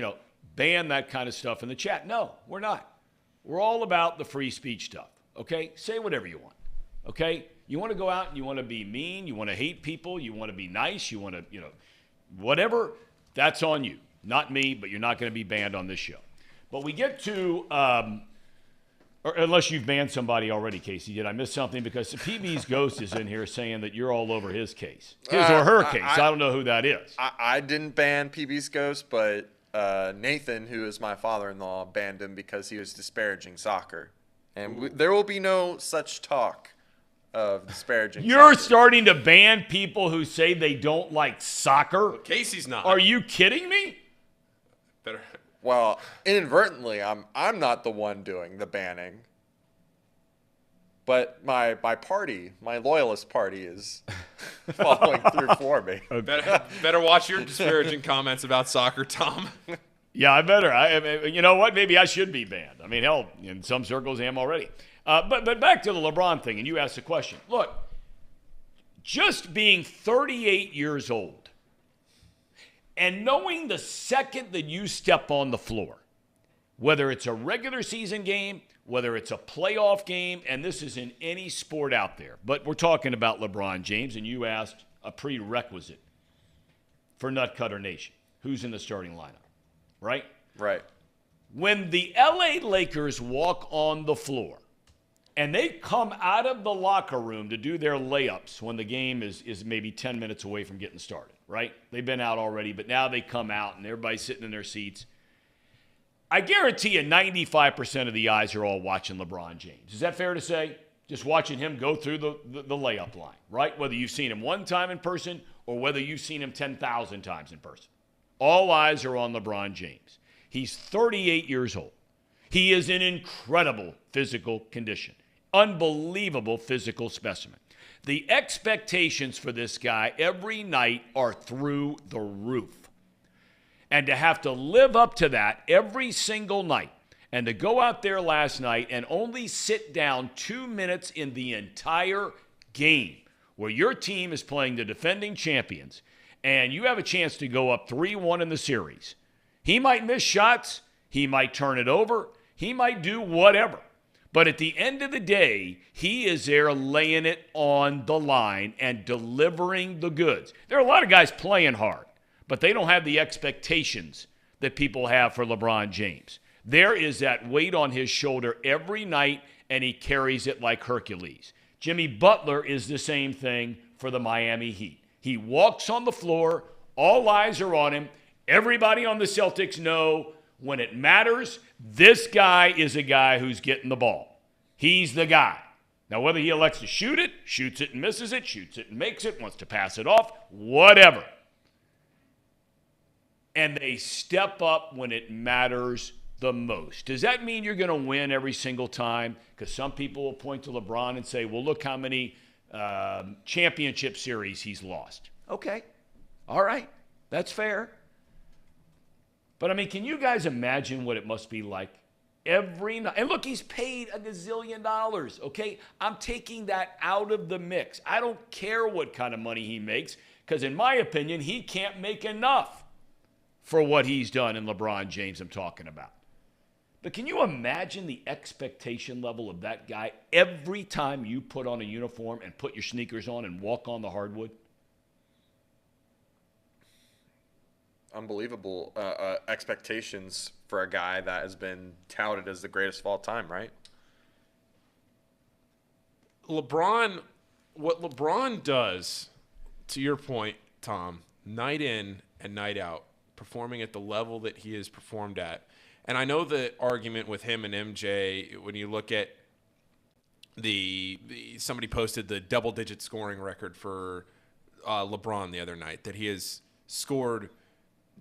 ban that kind of stuff in the chat? No, we're not. We're all about the free speech stuff, okay? Say whatever you want, okay? You want to go out and you want to be mean, you want to hate people, you want to be nice, you want to, whatever, that's on you. Not me, but you're not going to be banned on this show. But we get to, or unless you've banned somebody already, Casey. Did I miss something? Because the PB's Ghost is in here saying that you're all over his case. His or her case. I don't know who that is. I didn't ban PB's Ghost, but Nathan, who is my father-in-law, banned him because he was disparaging soccer. And there will be no such talk of disparaging You're soccer. starting to ban people who say they don't like soccer? Well, Casey's not. Are you kidding me? Better. Well, inadvertently, I'm not the one doing the banning. But my party, my loyalist party, is following through for me. Better watch your disparaging comments about soccer, Thom. Yeah, I better. You know what? Maybe I should be banned. I mean, hell, in some circles I am already. But back to the LeBron thing, and you asked the question. Look, just being 38 years old and knowing the second that you step on the floor, whether it's a regular season game, whether it's a playoff game, and this is in any sport out there, but we're talking about LeBron James, and you asked a prerequisite for Nutcutter Nation. Who's in the starting lineup, right? Right. When the LA Lakers walk on the floor and they come out of the locker room to do their layups when the game is maybe 10 minutes away from getting started, right? They've been out already, but now they come out and everybody's sitting in their seats. I guarantee you 95% of the eyes are all watching LeBron James. Is that fair to say? Just watching him go through the layup line, right? Whether you've seen him one time in person or whether you've seen him 10,000 times in person. All eyes are on LeBron James. He's 38 years old. He is in incredible physical condition. Unbelievable physical specimen. The expectations for this guy every night are through the roof. And to have to live up to that every single night, and to go out there last night and only sit down 2 minutes in the entire game where your team is playing the defending champions and you have a chance to go up 3-1 in the series. He might miss shots. He might turn it over. He might do whatever. But at the end of the day, he is there laying it on the line and delivering the goods. There are a lot of guys playing hard, but they don't have the expectations that people have for LeBron James. There is that weight on his shoulder every night, and he carries it like Hercules. Jimmy Butler is the same thing for the Miami Heat. He walks on the floor. All eyes are on him. Everybody on the Celtics know when it matters, this guy is a guy who's getting the ball. He's the guy. Now, whether he elects to shoot it, shoots it and misses it, shoots it and makes it, wants to pass it off, whatever. And they step up when it matters the most. Does that mean you're going to win every single time? Because some people will point to LeBron and say, well, look how many championship series he's lost. Okay. All right. That's fair. But, I mean, can you guys imagine what it must be like every night? And, look, he's paid $1 gazillion, okay? I'm taking that out of the mix. I don't care what kind of money he makes because, in my opinion, he can't make enough for what he's done in LeBron James I'm talking about. But can you imagine the expectation level of that guy every time you put on a uniform and put your sneakers on and walk on the hardwood? Unbelievable expectations for a guy that has been touted as the greatest of all time, right? What LeBron does, to your point, Tom, night in and night out, performing at the level that he has performed at. And I know the argument with him and MJ, when you look at somebody posted the double-digit scoring record for LeBron the other night, that he has scored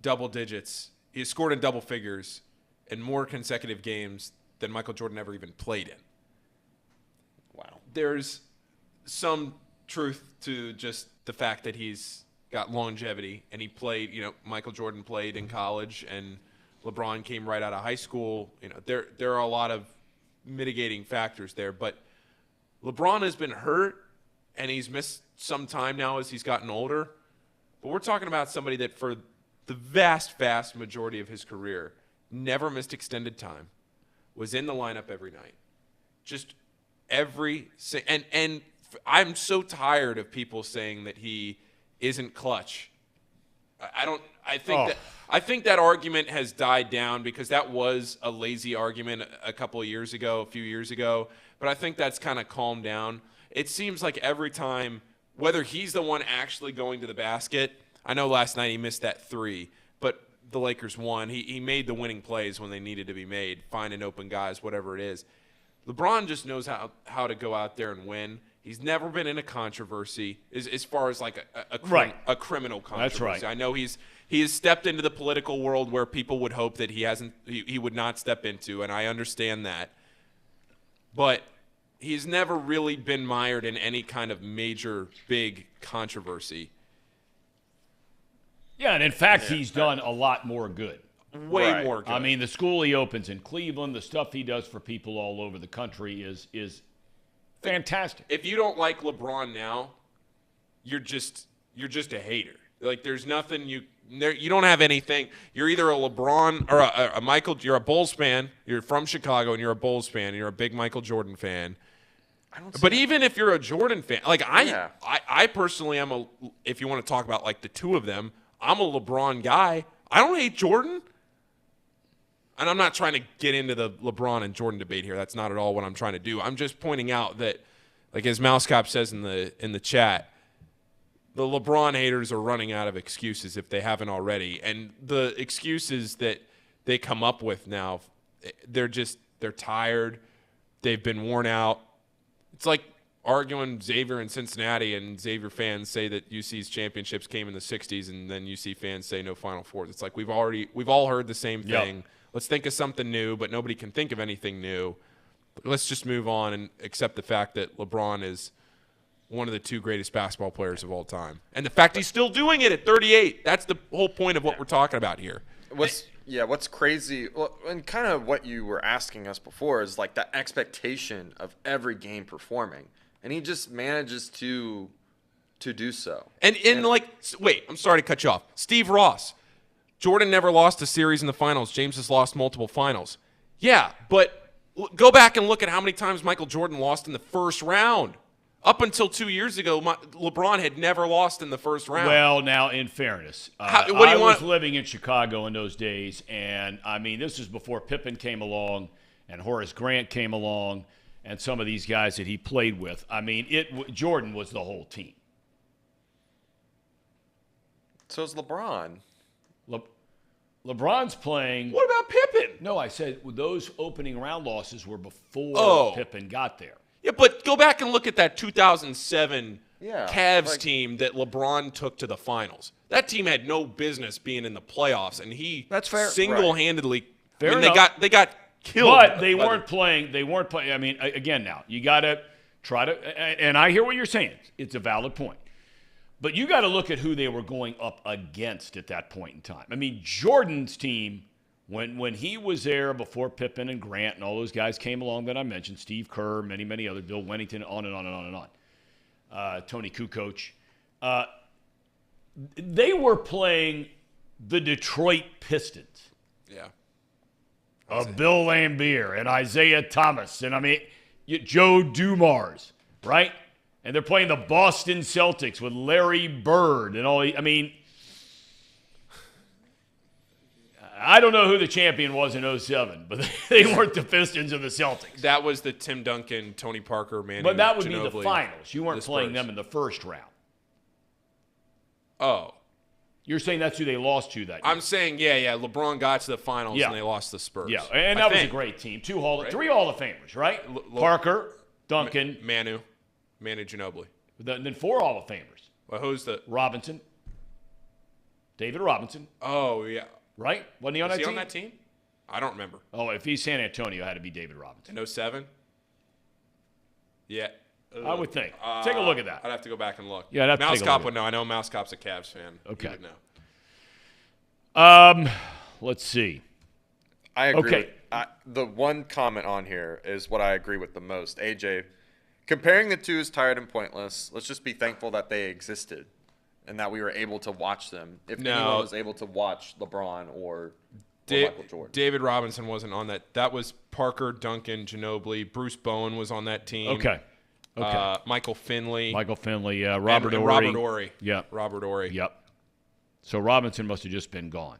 double digits. He has scored in double figures in more consecutive games than Michael Jordan ever even played in. Wow. There's some truth to just the fact that he's got longevity, and he played, Michael Jordan played in college, and LeBron came right out of high school. There are a lot of mitigating factors there, but LeBron has been hurt, and he's missed some time now as he's gotten older. But we're talking about somebody that for the vast, vast majority of his career never missed extended time, was in the lineup every night. Just and I'm so tired of people saying that he isn't clutch. I think that argument has died down because that was a lazy argument a few years ago, but I think that's kind of calmed down. It seems like every time, whether he's the one actually going to the basket, I know last night he missed that three, but the Lakers won. He made the winning plays when they needed to be made, finding open guys, whatever it is. LeBron just knows how to go out there and win. He's never been in a controversy as far as like a criminal controversy. That's right. I know he has stepped into the political world where people would hope that he would not step into, and I understand that. But he's never really been mired in any kind of major big controversy. Yeah, and in fact, he's done a lot more good. Way more good. I mean, the school he opens in Cleveland, the stuff he does for people all over the country is fantastic. If you don't like LeBron now, you're just a hater. Like there's nothing you don't have anything. You're either a LeBron or a Michael. You're a Bulls fan. You're from Chicago and you're a Bulls fan. And you're a big Michael Jordan fan. But even if you're a Jordan fan, like I personally am if you want to talk about like the two of them, I'm a LeBron guy. I don't hate Jordan. And I'm not trying to get into the LeBron and Jordan debate here. That's not at all what I'm trying to do. I'm just pointing out that, like as Mousecop says in the chat, the LeBron haters are running out of excuses if they haven't already. And the excuses that they come up with now, they're tired. They've been worn out. It's like arguing Xavier in Cincinnati, and Xavier fans say that UC's championships came in the 60s, and then UC fans say no Final Fours. It's like we've all heard the same thing. Yep. Let's think of something new, but nobody can think of anything new. Let's just move on and accept the fact that LeBron is one of the 2 greatest basketball players of all time. And the fact he's still doing it at 38, that's the whole point of what we're talking about here. What's crazy, and kind of what you were asking us before, is like that expectation of every game performing. And he just manages to do so. And wait, I'm sorry to cut you off. Steve Ross. Jordan never lost a series in the finals. James has lost multiple finals. Yeah, but go back and look at how many times Michael Jordan lost in the first round. Up until 2 years ago, LeBron had never lost in the first round. Well, now, in fairness, I was living in Chicago in those days, and, I mean, this was before Pippen came along and Horace Grant came along and some of these guys that he played with. I mean, Jordan was the whole team. So is LeBron. LeBron's playing. What about Pippen? No, I said those opening round losses were before Pippen got there. Yeah, but go back and look at that 2007 Cavs team that LeBron took to the finals. That team had no business being in the playoffs, and he single-handedly. Fair I mean, enough. they got killed. But they weren't playing. They weren't playing. I mean, again, now you got to try to. And I hear what you're saying. It's a valid point. But you got to look at who they were going up against at that point in time. I mean, Jordan's team, when he was there before Pippen and Grant and all those guys came along that I mentioned, Steve Kerr, many others, Bill Wennington, on and on and on and on, Tony Kukoc, they were playing the Detroit Pistons. Yeah. Of Bill Laimbeer and Isaiah Thomas and, I mean, Joe Dumars, right? And they're playing the Boston Celtics with Larry Bird and all. I mean, I don't know who the champion was in 2007, but they weren't the Pistons or the Celtics. That was the Tim Duncan, Tony Parker, Manny But that would Ginobili, be the finals. You weren't playing them in the first round. Oh. You're saying that's who they lost to that year. I'm saying, yeah. LeBron got to the finals and they lost the Spurs. Yeah, and that was a great team. 3 Hall of Famers, right? Parker, Duncan. Manu Ginobili. Then 4 Hall of Famers. Well, who's the? Robinson. David Robinson. Oh, yeah. Right? Wasn't he on that team? Was he on that team? I don't remember. Oh, if he's San Antonio, it had to be David Robinson. In 2007? Yeah. I would think. Take a look at that. I'd have to go back and look. Yeah, I'd have to take a look. Mouse Cop would know. I know Mouse Cop's a Cavs fan. Okay. He would know. Let's see. I agree. Okay. The one comment on here is what I agree with the most. AJ, comparing the two is tired and pointless. Let's just be thankful that they existed and that we were able to watch them. If anyone was able to watch LeBron or Michael Jordan. David Robinson wasn't on that. That was Parker, Duncan, Ginobili. Bruce Bowen was on that team. Okay. Michael Finley. Yeah. Robert Ory. Yeah. Robert Ory. Yep. So Robinson must have just been gone.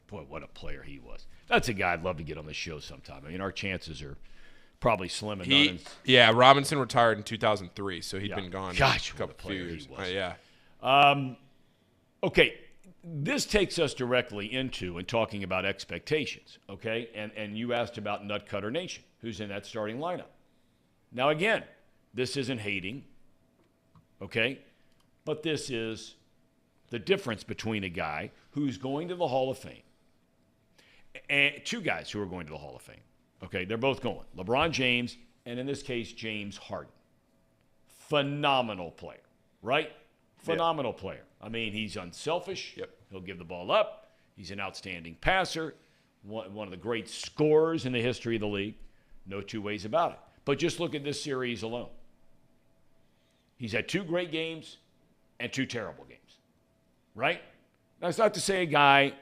Boy, what a player he was. That's a guy I'd love to get on the show sometime. I mean, our chances are probably slim and none. Yeah, Robinson retired in 2003, so he'd been gone a few years. He was. Yeah. Okay, this takes us directly into and talking about expectations, okay? And you asked about Nutcutter Nation, who's in that starting lineup. Now, again, this isn't hating, okay? But this is the difference between a guy who's going to the Hall of Fame and 2 guys who are going to the Hall of Fame. Okay, they're both going. LeBron James, and in this case, James Harden. Phenomenal player, right? Phenomenal player. I mean, he's unselfish. Yep. He'll give the ball up. He's an outstanding passer, one of the great scorers in the history of the league. No 2 ways about it. But just look at this series alone. He's had 2 great games and 2 terrible games, right? That's not to say a guy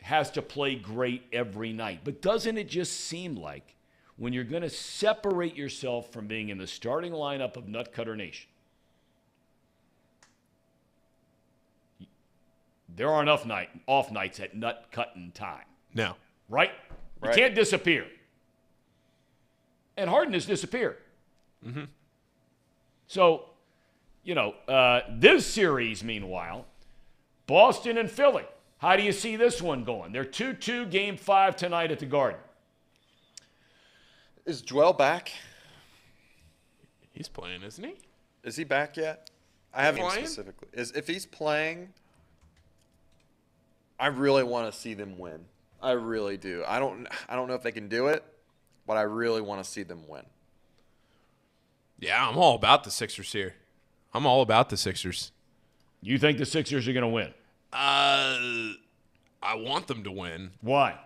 has to play great every night. But doesn't it just seem like when you're going to separate yourself from being in the starting lineup of Nutcutter Nation, there are enough off nights at nut-cutting time. No. Right? You can't disappear. And Harden has disappeared. Mm-hmm. So This series, meanwhile, Boston and Philly. How do you see this one going? They're 2-2, Game 5 tonight at the Garden. Is Joel back? He's playing, isn't he? Is he back yet? I haven't playing? specifically. If he's playing, I really want to see them win. I really do. I don't know if they can do it, but I really want to see them win. Yeah, I'm all about the Sixers here. I'm all about the Sixers. You think the Sixers are going to win? I want them to win. Why?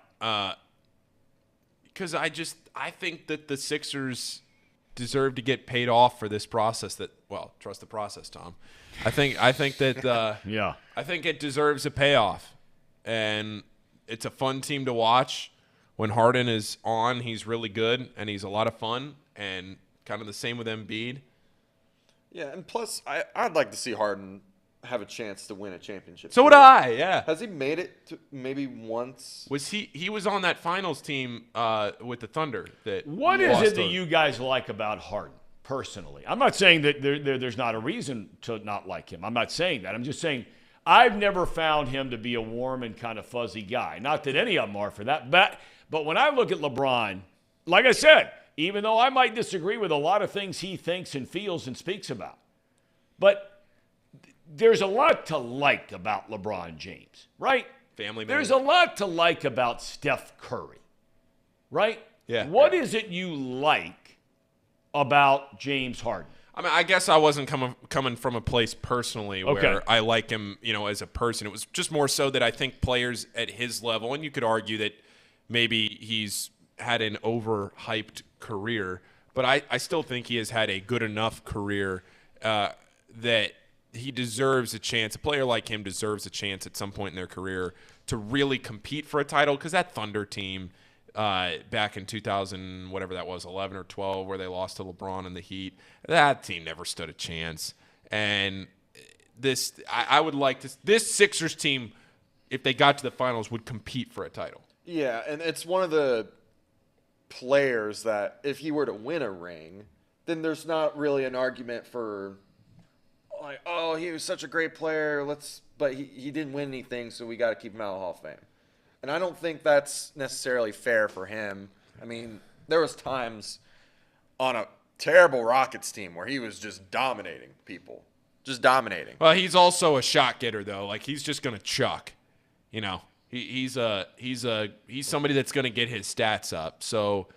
Because I think that the Sixers deserve to get paid off for this process. Trust the process, Tom. I think that Yeah. I think it deserves a payoff, and it's a fun team to watch. When Harden is on, he's really good, and he's a lot of fun, and kind of the same with Embiid. Yeah, and plus, I'd like to see Harden have a chance to win a championship. So would I, yeah. Has he made it to maybe once? Was he was on that finals team with the Thunder. What is it that you guys like about Harden, personally? I'm not saying that there's not a reason to not like him. I'm not saying that. I'm just saying I've never found him to be a warm and kind of fuzzy guy. Not that any of them are for that. But when I look at LeBron, like I said, even though I might disagree with a lot of things he thinks and feels and speaks about, but there's a lot to like about LeBron James, right? Family man. There's a lot to like about Steph Curry, right? Yeah. What is it you like about James Harden? I mean, I guess I wasn't coming from a place personally where I like him, as a person. It was just more so that I think players at his level, and you could argue that maybe he's had an overhyped career, but I still think he has had a good enough career that he deserves a chance. A player like him deserves a chance at some point in their career to really compete for a title, because that Thunder team back in 2000, whatever that was, 11 or 12, where they lost to LeBron and the Heat, that team never stood a chance. And I would like this Sixers team, if they got to the finals, would compete for a title. Yeah, and it's one of the players that if he were to win a ring, then there's not really an argument for like, oh, he was such a great player, but he didn't win anything, so we got to keep him out of the Hall of Fame. And I don't think that's necessarily fair for him. I mean, there was times on a terrible Rockets team where he was just dominating people. Just dominating. Well, he's also a shot getter, though. Like, he's just going to chuck. He's somebody that's going to get his stats up. So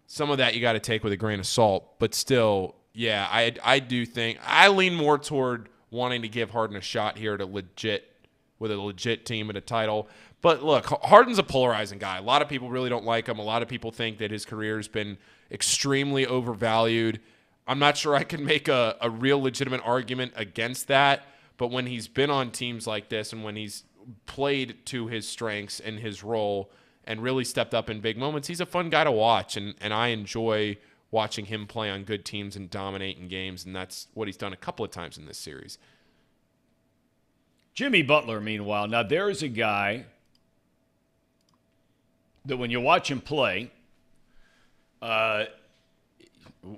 some of that you got to take with a grain of salt. But still, yeah, I do think I lean more toward wanting to give Harden a shot here with a legit team and a title. But look, Harden's a polarizing guy. A lot of people really don't like him. A lot of people think that his career has been extremely overvalued. I'm not sure I can make a real legitimate argument against that. But when he's been on teams like this and when he's played to his strengths and his role and really stepped up in big moments, he's a fun guy to watch. And I enjoy watching him play on good teams and dominate in games. And that's what he's done a couple of times in this series. Jimmy Butler, meanwhile, now there is a guy that when you watch him play,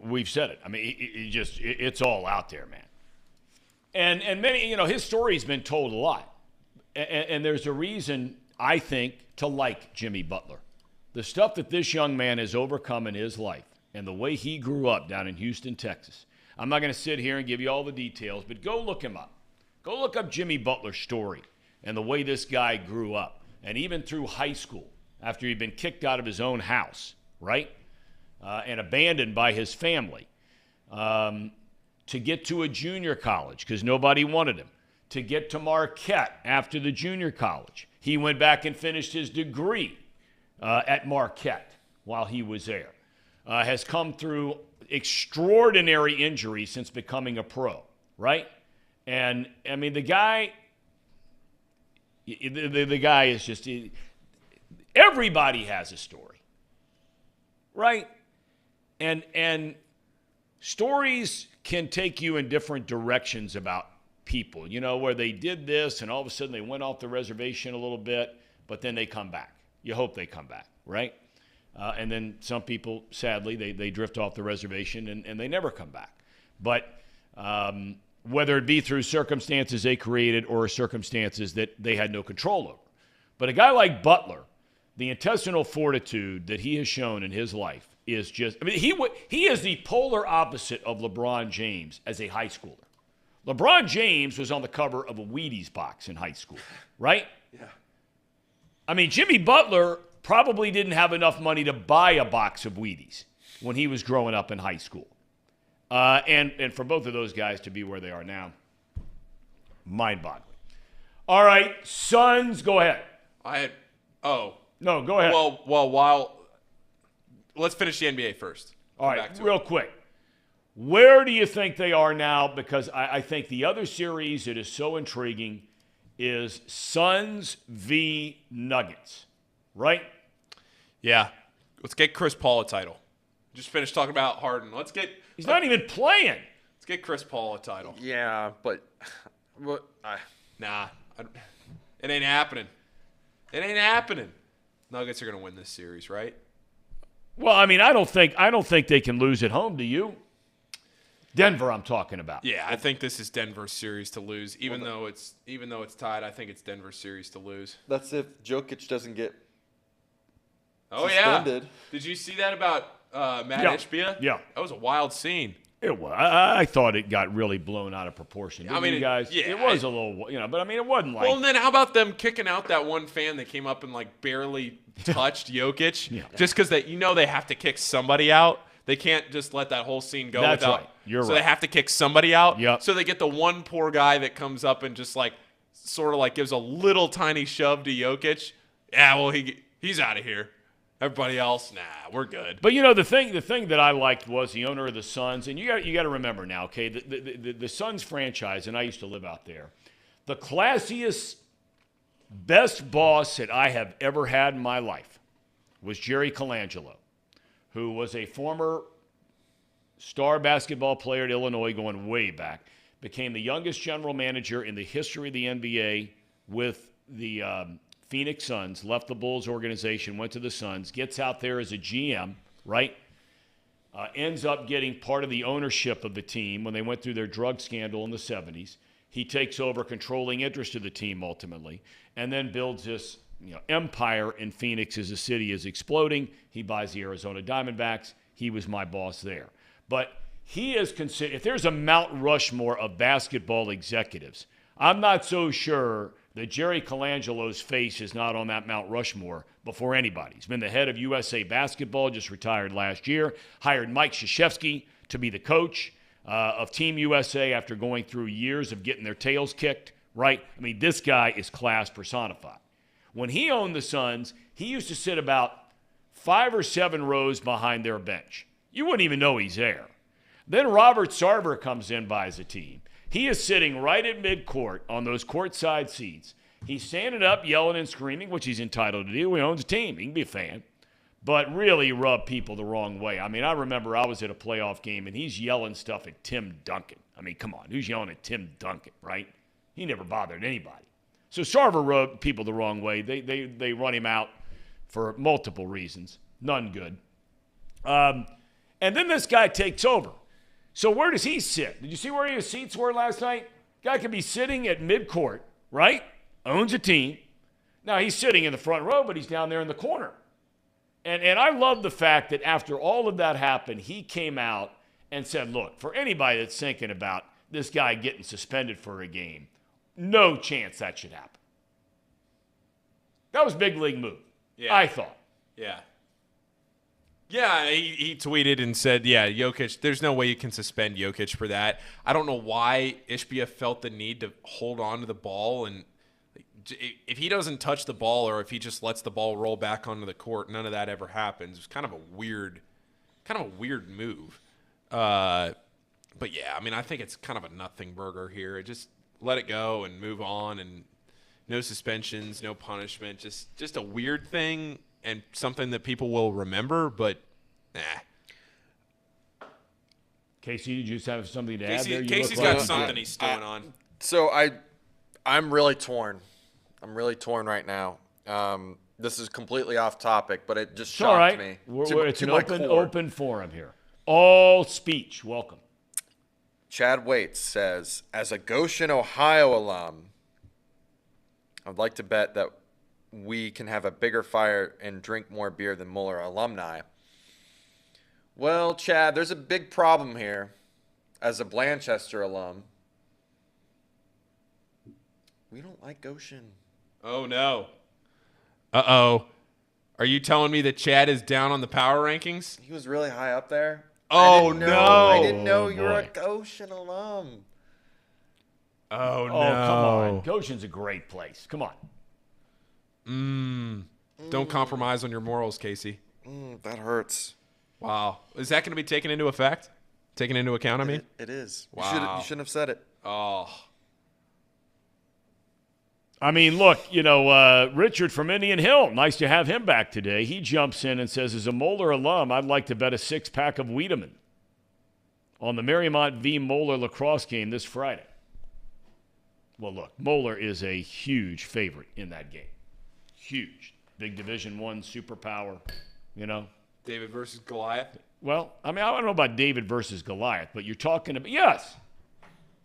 we've said it. I mean, it's all out there, man. And many, his story's been told a lot. And there's a reason, I think, to like Jimmy Butler. The stuff that this young man has overcome in his life and the way he grew up down in Houston, Texas. I'm not going to sit here and give you all the details, but go look him up. Go look up Jimmy Butler's story and the way this guy grew up. And even through high school, after he'd been kicked out of his own house, right? And abandoned by his family, to get to a junior college because nobody wanted him, to get to Marquette after the junior college. He went back and finished his degree at Marquette while he was there. Has come through extraordinary injuries since becoming a pro, right? And, I mean, the guy is just – everybody has a story, right? And stories can take you in different directions about people, where they did this and all of a sudden they went off the reservation a little bit, but then they come back. You hope they come back, right? And then some people, sadly, they drift off the reservation and they never come back. But whether it be through circumstances they created or circumstances that they had no control over. But a guy like Butler, the intestinal fortitude that he has shown in his life is just, I mean, he is the polar opposite of LeBron James as a high schooler. LeBron James was on the cover of a Wheaties box in high school, right? Yeah. I mean, Jimmy Butler probably didn't have enough money to buy a box of Wheaties when he was growing up in high school. And for both of those guys to be where they are now, mind-boggling. All right, Suns, go ahead. No, go ahead. Well, let's finish the NBA first. All right, real quick. Where do you think they are now? Because I think the other series that is so intriguing is Suns v. Nuggets, right? Yeah. Let's get Chris Paul a title. Just finished talking about Harden. He's not even playing. Let's get Chris Paul a title. Yeah, but Nah. It ain't happening. It ain't happening. Nuggets are going to win this series, right? Well, I mean, I don't think they can lose at home, do you? Denver, I'm talking about. Yeah, I think this is Denver's series to lose. Even though it's tied, I think it's Denver's series to lose. that's if Jokic doesn't get Yeah. suspended. Did you see that about Matt Yeah. Ishbia? Yeah. That was a wild scene. It was. I thought it got really blown out of proportion. Didn't you guys? yeah, it was a little, but I mean, it wasn't like. Well, and then how about them kicking out that one fan that came up and like barely touched Jokic? Yeah. Just because they have to kick somebody out. They can't just let that whole scene go That's without. right. You're so right. they have to kick somebody out. Yep. So they get the one poor guy that comes up and just like sort of like gives a little tiny shove to Jokic. Yeah, well he's out of here. Everybody else, nah, we're good. But the thing that I liked was the owner of the Suns, and you got to remember now, okay, the Suns franchise, and I used to live out there. The classiest, best boss that I have ever had in my life was Jerry Colangelo, who was a former star basketball player at Illinois going way back, became the youngest general manager in the history of the NBA with the Phoenix Suns, left the Bulls organization, went to the Suns, gets out there as a GM, right? Ends up getting part of the ownership of the team when they went through their drug scandal in the 70s. He takes over controlling interest of the team ultimately, and then builds this empire in Phoenix as the city is exploding. He buys the Arizona Diamondbacks. He was my boss there. But he is considered, if there's a Mount Rushmore of basketball executives, I'm not so sure that Jerry Colangelo's face is not on that Mount Rushmore before anybody. He's been the head of USA Basketball, just retired last year, hired Mike Krzyzewski to be the coach of Team USA after going through years of getting their tails kicked, right? I mean, this guy is class personified. When he owned the Suns, he used to sit about 5 or 7 rows behind their bench. You wouldn't even know he's there. Then Robert Sarver comes in, buys a team. He is sitting right at midcourt on those courtside seats. He's standing up, yelling and screaming, which he's entitled to do. He owns a team. He can be a fan. But really rubbed people the wrong way. I mean, I remember I was at a playoff game, and he's yelling stuff at Tim Duncan. I mean, come on. Who's yelling at Tim Duncan, right? He never bothered anybody. So Sarver rubbed people the wrong way. They run him out for multiple reasons. None good. And then this guy takes over. So where does he sit? Did you see where his seats were last night? Guy could be sitting at midcourt, right? Owns a team. Now he's sitting in the front row, but he's down there in the corner. And I love the fact that after all of that happened, he came out and said, look, for anybody that's thinking about this guy getting suspended for a game, no chance that should happen. That was a big league move, I thought. Yeah. Yeah, he tweeted and said, yeah, Jokic, there's no way you can suspend Jokic for that. I don't know why Ishbia felt the need to hold on to the ball. And if he doesn't touch the ball or if he just lets the ball roll back onto the court, none of that ever happens. It's kind of a weird move. But, yeah, I mean, I think it's kind of a nothing burger here. Just let it go and move on, and no suspensions, no punishment. Just a weird thing. And something that people will remember, but Casey, did you just have something to add there? Casey's got something he's stewing on. So I'm really torn. I'm really torn right now. This is completely off topic, but it just shocked me. It's an open forum here. All speech, welcome. Chad Waits says, as a Goshen, Ohio alum, I'd like to bet that we can have a bigger fire and drink more beer than Moeller alumni. Well, Chad, there's a big problem here. As a Blanchester alum, we don't like Goshen. Oh, no. Uh-oh. Are you telling me that Chad is down on the power rankings? He was really high up there. Oh, no. I didn't know you were a boy. Goshen alum. Oh, no. Oh, come on. Goshen's a great place. Come on. Don't compromise on your morals, Casey. That hurts. Wow. Is that going to be taken into effect? Taken into account, I mean? It is. Wow. You shouldn't have said it. Oh. I mean, look, Richard from Indian Hill, nice to have him back today. He jumps in and says, as a Moeller alum, I'd like to bet a 6-pack of Wiedemann on the Marymount v. Moeller lacrosse game this Friday. Well, look, Moeller is a huge favorite in that game. Huge. Big Division I superpower, David versus Goliath? Well, I mean, I don't know about David versus Goliath, but you're talking about, yes.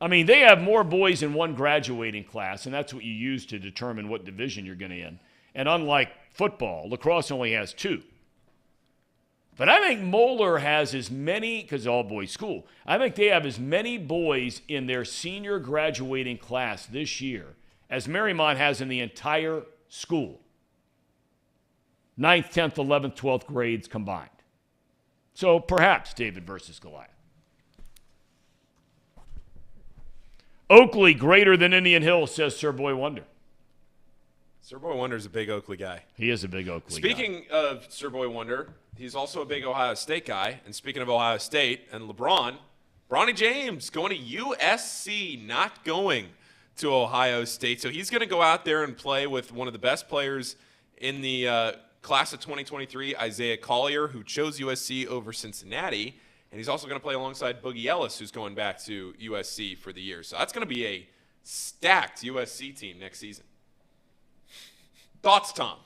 I mean, they have more boys in one graduating class, and that's what you use to determine what division you're going to in. And unlike football, lacrosse only has 2. But I think Moeller has as many, because it's all-boys school, I think they have as many boys in their senior graduating class this year as Marymount has in the entire school. 9th, 10th, 11th, 12th grades combined. So perhaps David versus Goliath. Oakley greater than Indian Hill, says Sir Boy Wonder. Sir Boy Wonder's a big Oakley guy. He is a big Oakley Speaking of Sir Boy Wonder, he's also a big Ohio State guy. And speaking of Ohio State and LeBron, Bronny James going to USC, not going to Ohio State. So he's going to go out there and play with one of the best players in the class of 2023, Isaiah Collier, who chose USC over Cincinnati. And he's also going to play alongside Boogie Ellis, who's going back to USC for the year. So that's going to be a stacked USC team next season. Thoughts, Thom?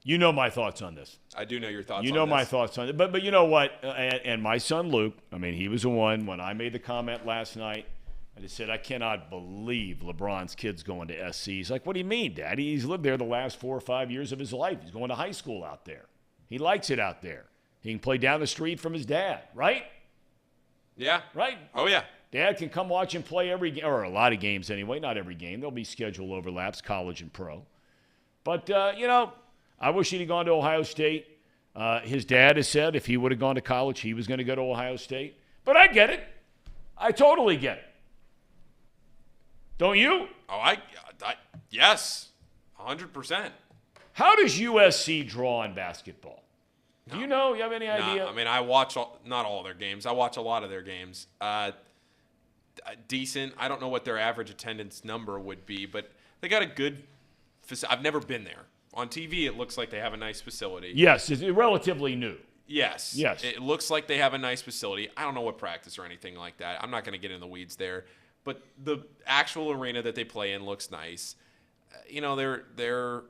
You know my thoughts on this. I do know your thoughts on this. You know my thoughts on it. But you know what? And my son Luke, I mean, he was the one when I made the comment last night. I just said, I cannot believe LeBron's kid's going to SC. He's like, what do you mean, Daddy? He's lived there the last 4 or 5 years of his life. He's going to high school out there. He likes it out there. He can play down the street from his dad, right? Yeah. Right? Oh, yeah. Dad can come watch him play every game, or a lot of games anyway, not every game. There'll be schedule overlaps, college and pro. But, I wish he'd have gone to Ohio State. His dad has said if he would have gone to college, he was going to go to Ohio State. But I get it. I totally get it. Don't you? Oh, yes, 100%. How does USC draw in basketball? Do you know? You have any idea? I mean, I watch not all their games. I watch a lot of their games. Decent. I don't know what their average attendance number would be, but they got a good facility. I've never been there. On TV, it looks like they have a nice facility. Yes, it's relatively new. Yes. Yes. It looks like they have a nice facility. I don't know what practice or anything like that. I'm not going to get in the weeds there. But the actual arena that they play in looks nice. They're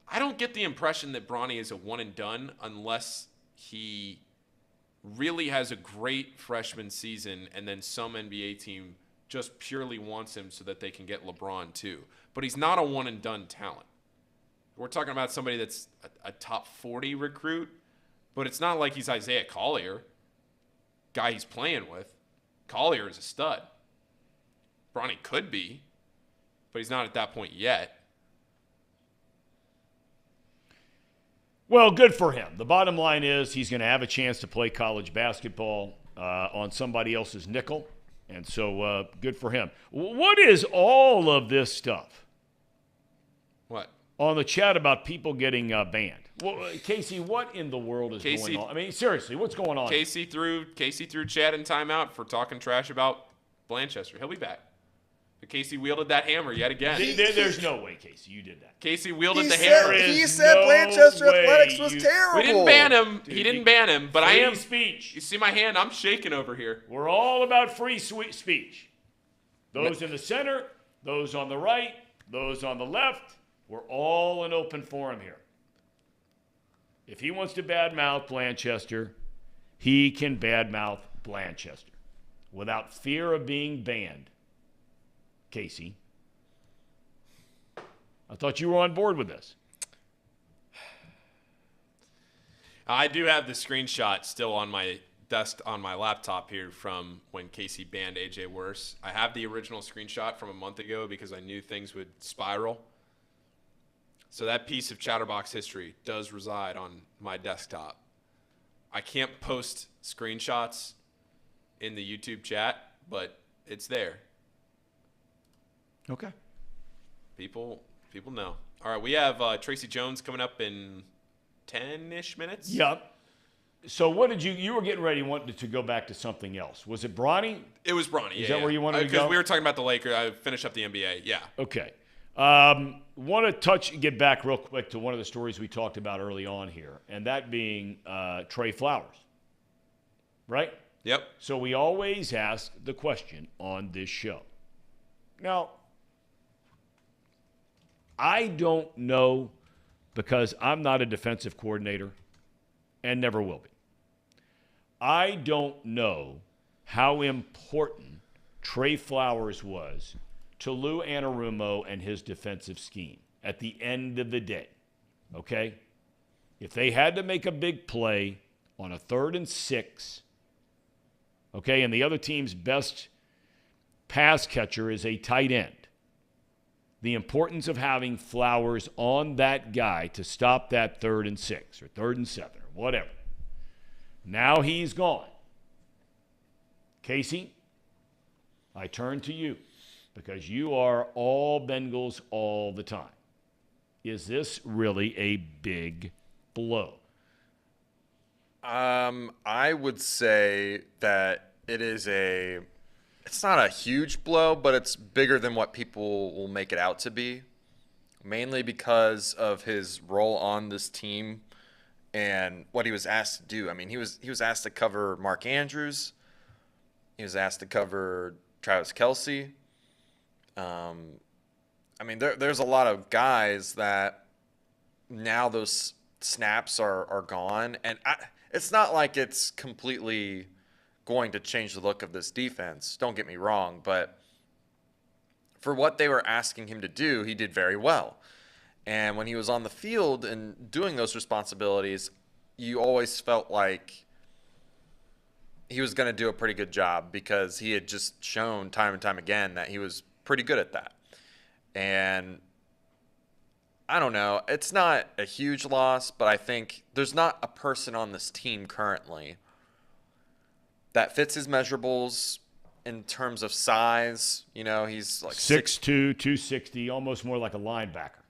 I don't get the impression that Bronny is a one and done unless he really has a great freshman season and then some NBA team just purely wants him so that they can get LeBron too. But he's not a one and done talent. We're talking about somebody that's a top 40 recruit, but it's not like he's Isaiah Collier, guy he's playing with. Collier is a stud. Bronny could be, but he's not at that point yet. Well, good for him. The bottom line is he's going to have a chance to play college basketball on somebody else's nickel, and so good for him. What is all of this stuff? What? On the chat about people getting banned. Well, Casey, what in the world is going on? I mean, seriously, what's going on? Casey threw Chad in timeout for talking trash about Blanchester. He'll be back. But Casey wielded that hammer yet again. There's no way, Casey, you did that. Casey wielded the hammer. He said Blanchester Athletics was terrible. We didn't ban him. He didn't ban him, but I am. Speech. You see my hand? I'm shaking over here. We're all about free speech. Those in the center, those on the right, those on the left. We're all in open forum here. If he wants to badmouth Blanchester, he can badmouth Blanchester without fear of being banned. Casey, I thought you were on board with this. I do have the screenshot still on my desk on my laptop here from when Casey banned AJ Worse. I have the original screenshot from a month ago because I knew things would spiral. So that piece of Chatterbox history does reside on my desktop. I can't post screenshots in the YouTube chat, but it's there. Okay. People know. All right, we have Tracy Jones coming up in 10-ish minutes. Yep. So what did you were getting ready, wanted to go back to something else. Was it Bronny? It was Bronny. Is that where you wanted to go? Because we were talking about the Lakers. I finished up the NBA. Yeah. Okay. Want to get back real quick to one of the stories we talked about early on here, and that being Trey Flowers. Right? Yep. So we always ask the question on this show. Now, I don't know because I'm not a defensive coordinator and never will be. I don't know how important Trey Flowers was to Lou Anarumo and his defensive scheme at the end of the day, okay? If they had to make a big play on a 3rd and 6, okay, and the other team's best pass catcher is a tight end, the importance of having Flowers on that guy to stop that 3rd and 6 or 3rd and 7 or whatever. Now he's gone. Casey, I turn to you because you are all Bengals all the time. Is this really a big blow? I would say that it's not a huge blow, but it's bigger than what people will make it out to be, mainly because of his role on this team and what he was asked to do. I mean, he was asked to cover Mark Andrews. He was asked to cover Travis Kelce. I mean, there's a lot of guys that now those snaps are gone. And it's not like it's completely going to change the look of this defense. Don't get me wrong. But for what they were asking him to do, he did very well. And when he was on the field and doing those responsibilities, you always felt like he was going to do a pretty good job because he had just shown time and time again that he was pretty good at that. And I don't know. It's not a huge loss, but I think there's not a person on this team currently that fits his measurables in terms of size. You know, he's like 6'2", 260, almost more like a linebacker.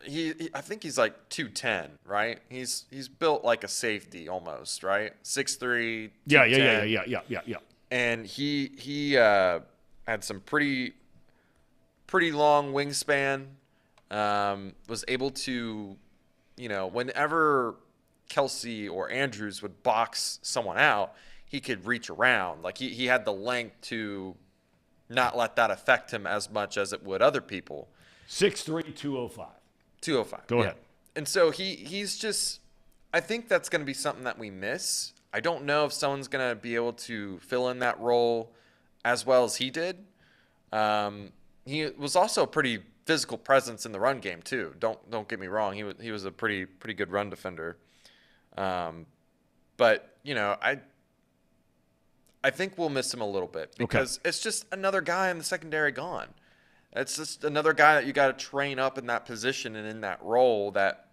I think he's like 210, right? He's built like a safety almost, right? 6'3". Yeah. And he had some pretty long wingspan. Was able to, whenever Kelce or Andrews would box someone out, he could reach around. Like he had the length to not let that affect him as much as it would other people. 6'3", 205. 205. Go ahead. And so he's just, I think that's going to be something that we miss. I don't know if someone's going to be able to fill in that role as well as he did. He was also a pretty physical presence in the run game too. Don't get me wrong. He was a pretty good run defender. But I think we'll miss him a little bit because It's just another guy in the secondary gone. It's just another guy that you got to train up in that position and in that role that,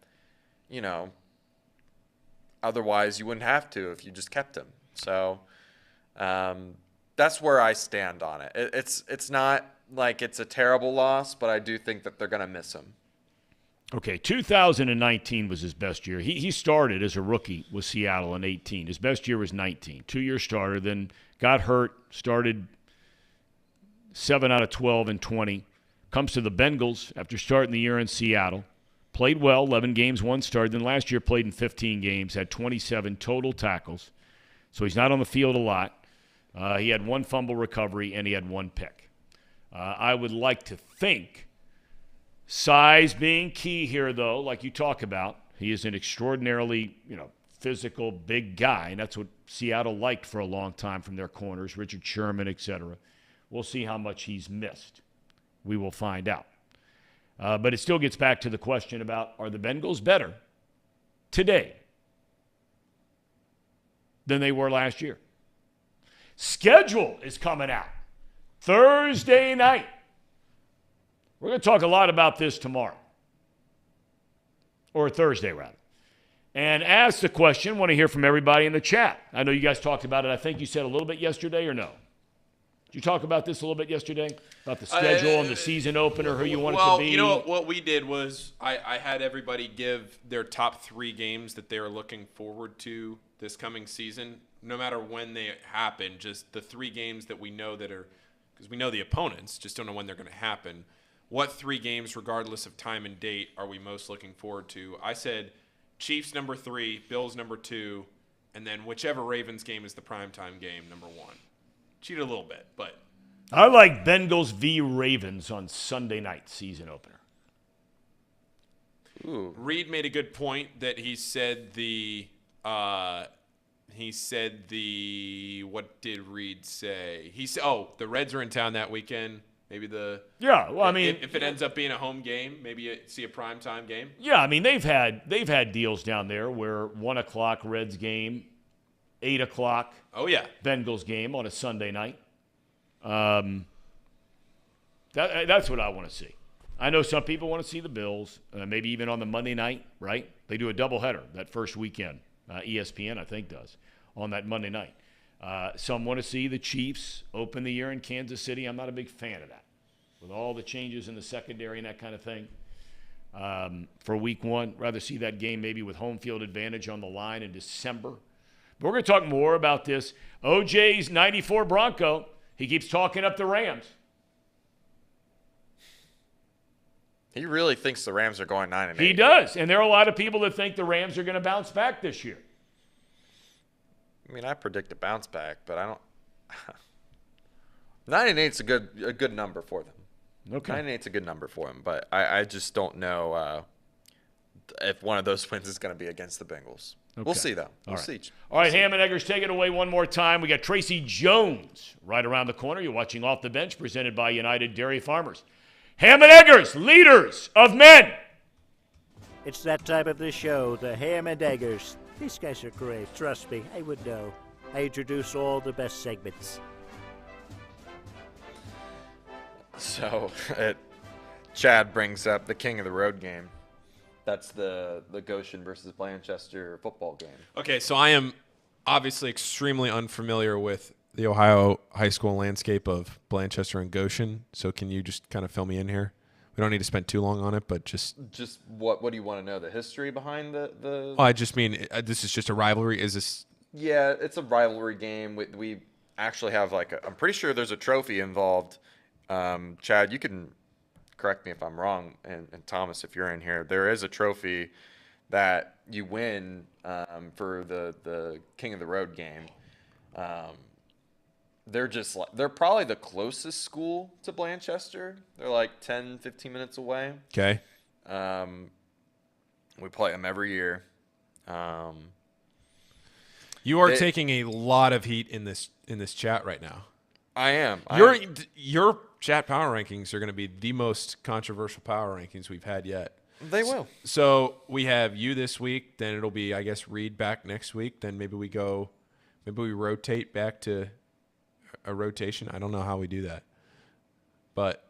otherwise you wouldn't have to if you just kept him. So that's where I stand on it. It's not like it's a terrible loss, but I do think that they're going to miss him. Okay, 2019 was his best year. He started as a rookie with Seattle in 18. His best year was 19. 2-year starter, then got hurt, started 7 out of 12 in 20. Comes to the Bengals after starting the year in Seattle. Played well, 11 games, 1 start. Then last year played in 15 games, had 27 total tackles. So he's not on the field a lot. He had 1 fumble recovery, and he had 1 pick. I would like to think size being key here, though, like you talk about. He is an extraordinarily, physical, big guy, and that's what Seattle liked for a long time from their corners, Richard Sherman, etc. We'll see how much he's missed. We will find out. But it still gets back to the question about, are the Bengals better today than they were last year? Schedule is coming out Thursday night. We're going to talk a lot about this tomorrow, or Thursday, rather. And ask the question, want to hear from everybody in the chat. I know you guys talked about it. I think you said a little bit yesterday, or no? Did you talk about this a little bit yesterday? About the schedule and the season opener, who you want it to be? Well, you know what we did was I had everybody give their top 3 games that they are looking forward to this coming season, no matter when they happen, just the 3 games that we know that are, because we know the opponents, just don't know when they're going to happen. What 3 games, regardless of time and date, are we most looking forward to? I said Chiefs number 3, Bills number 2, and then whichever Ravens game is the primetime game, number 1. Cheated a little bit, but I like Bengals v. Ravens on Sunday night season opener. Ooh. Reed made a good point that he said what did Reed say? He said, the Reds are in town that weekend. Maybe Yeah, well, I mean, if it ends up being a home game, maybe you see a primetime game. Yeah, I mean, they've had deals down there where 1 o'clock Reds game, 8 o'clock Bengals game on a Sunday night. That's what I want to see. I know some people want to see the Bills, maybe even on the Monday night, right? They do a doubleheader that first weekend. ESPN, I think, does on that Monday night. Some want to see the Chiefs open the year in Kansas City. I'm not a big fan of that. With all the changes in the secondary and that kind of thing. For week 1, rather see that game maybe with home field advantage on the line in December. But we're going to talk more about this. OJ's 94 Bronco, he keeps talking up the Rams. He really thinks the Rams are going 9-8. He does. And there are a lot of people that think the Rams are going to bounce back this year. I mean, I predict a bounce back, but I don't. 9-8's a good number for them. Okay. 9-8's a good number for them, but I just don't know if one of those wins is going to be against the Bengals. Okay. We'll see, though. We'll see. All right, Ham and Eggers, take it away one more time. We got Tracy Jones right around the corner. You're watching Off the Bench, presented by United Dairy Farmers. Ham and Eggers, leaders of men. It's that time of the show, the Ham and Eggers. These guys are great. Trust me, I would know. I introduce all the best segments. So, Chad brings up the King of the Road game. That's the Goshen versus Blanchester football game. Okay, so I am obviously extremely unfamiliar with the Ohio high school landscape of Blanchester and Goshen. So can you just kind of fill me in here? We don't need to spend too long on it, but just what do you want to know? The history behind the? Oh, I just mean this is just a rivalry. Is this? Yeah, it's a rivalry game. We actually have I'm pretty sure there's a trophy involved. Chad, you can correct me if I'm wrong, and Thomas, if you're in here, there is a trophy that you win for the King of the Road game. They're probably the closest school to Blanchester. They're like 10, 15 minutes away. Okay. We play them every year. You are taking a lot of heat in this chat right now. I am. Your chat power rankings are going to be the most controversial power rankings we've had yet. They will. So we have you this week. Then it'll be, I guess, Reed back next week. Then maybe we rotate back to a rotation. I don't know how we do that, but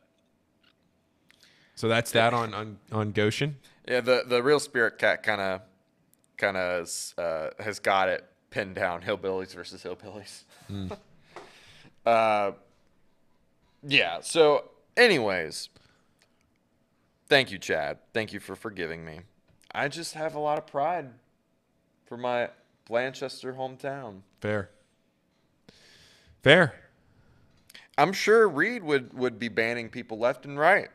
so that's that on Goshen. Yeah, the real Spirit Cat kind of has got it pinned down. Hillbillies versus hillbillies. Yeah. So, anyways, thank you, Chad. Thank you for forgiving me. I just have a lot of pride for my Blanchester hometown. Fair. I'm sure Reed would be banning people left and right.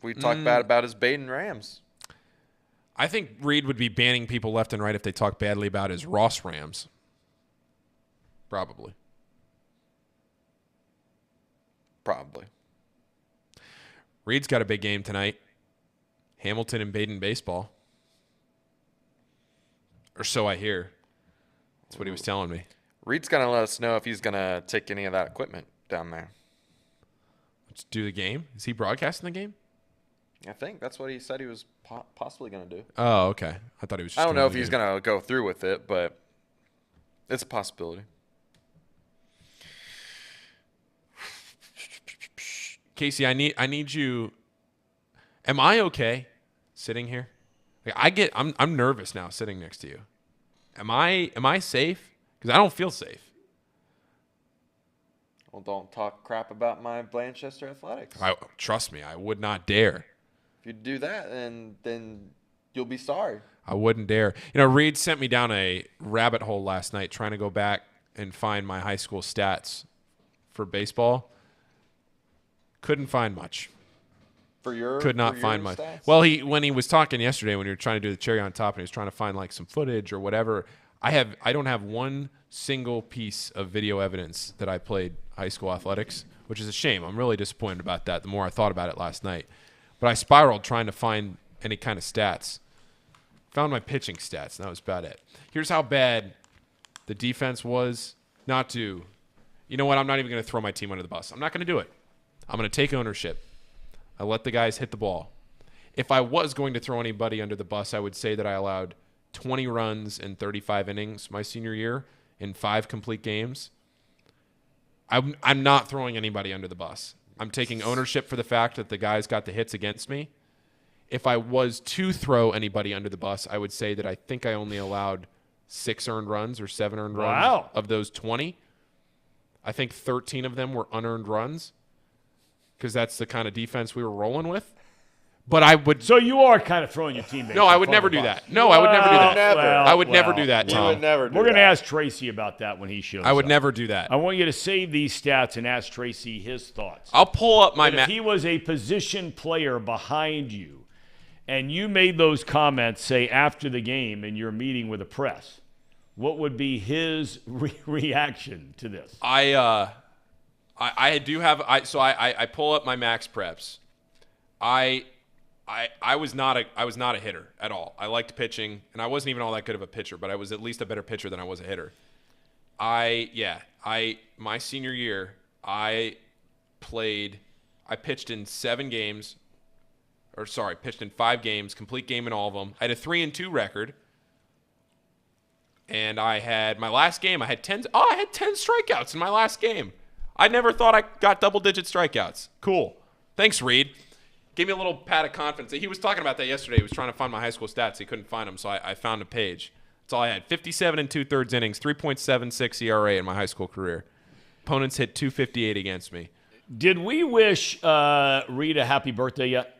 We talk bad about his Baden Rams. I think Reed would be banning people left and right if they talk badly about his Ross Rams. Probably. Reed's got a big game tonight. Hamilton and Baden baseball. Or so I hear. That's what he was telling me. Reed's going to let us know if he's going to take any of that equipment down there. Let's do the game. Is he broadcasting the game? I think that's what he said he was possibly going to do. Oh, okay. I thought he was just I don't know if the he's game. going to go through with it, but it's a possibility. Casey, I need you. Am I okay sitting here? Like, I'm nervous now sitting next to you. Am I safe? Because I don't feel safe. Well, don't talk crap about my Blanchester Athletics. Trust me, I would not dare. If you do that, then you'll be sorry. I wouldn't dare. You know, Reed sent me down a rabbit hole last night trying to go back and find my high school stats for baseball. Couldn't find much. Could not find much. Stats? Well, when he was talking yesterday, when you were trying to do the cherry on top, and he was trying to find like some footage or whatever. I don't have one single piece of video evidence that I played high school athletics, which is a shame. I'm really disappointed about that. The more I thought about it last night, but I spiraled trying to find any kind of stats. Found my pitching stats, and that was about it. Here's how bad the defense was. You know what? I'm not even going to throw my team under the bus. I'm not going to do it. I'm going to take ownership. I let the guys hit the ball. If I was going to throw anybody under the bus, I would say that I allowed 20 runs in 35 innings my senior year in 5 complete games. I'm not throwing anybody under the bus. I'm taking ownership for the fact that the guys got the hits against me. If I was to throw anybody under the bus, I would say that I think I only allowed 6 earned runs or 7 earned runs of those 20. I think 13 of them were unearned runs because that's the kind of defense we were rolling with. But I would. So you are kind of throwing your teammates. No, I would never do that. No, I would never do that. Never. I would never do that, Tom. You would never do We're going to that. ask Tracy about that when he shows up. I would never do that. I want you to save these stats and ask Tracy his thoughts. I'll pull up my If he was a position player behind you and you made those comments, say, after the game in your meeting with the press, what would be his reaction to this? I pull up my max preps. I was not a hitter at all. I liked pitching, and I wasn't even all that good of a pitcher, but I was at least a better pitcher than I was a hitter. My senior year, I pitched in 5 games, complete game in all of them. I had a 3-2 record. And I had my last game, I had 10 strikeouts in my last game. I never thought I got double-digit strikeouts. Cool. Thanks, Reed. Gave me a little pat of confidence. He was talking about that yesterday. He was trying to find my high school stats. He couldn't find them, so I found a page. That's all I had. 57 2/3 innings, 3.76 ERA in my high school career. Opponents hit .258 against me. Did we wish Reed a happy birthday yet?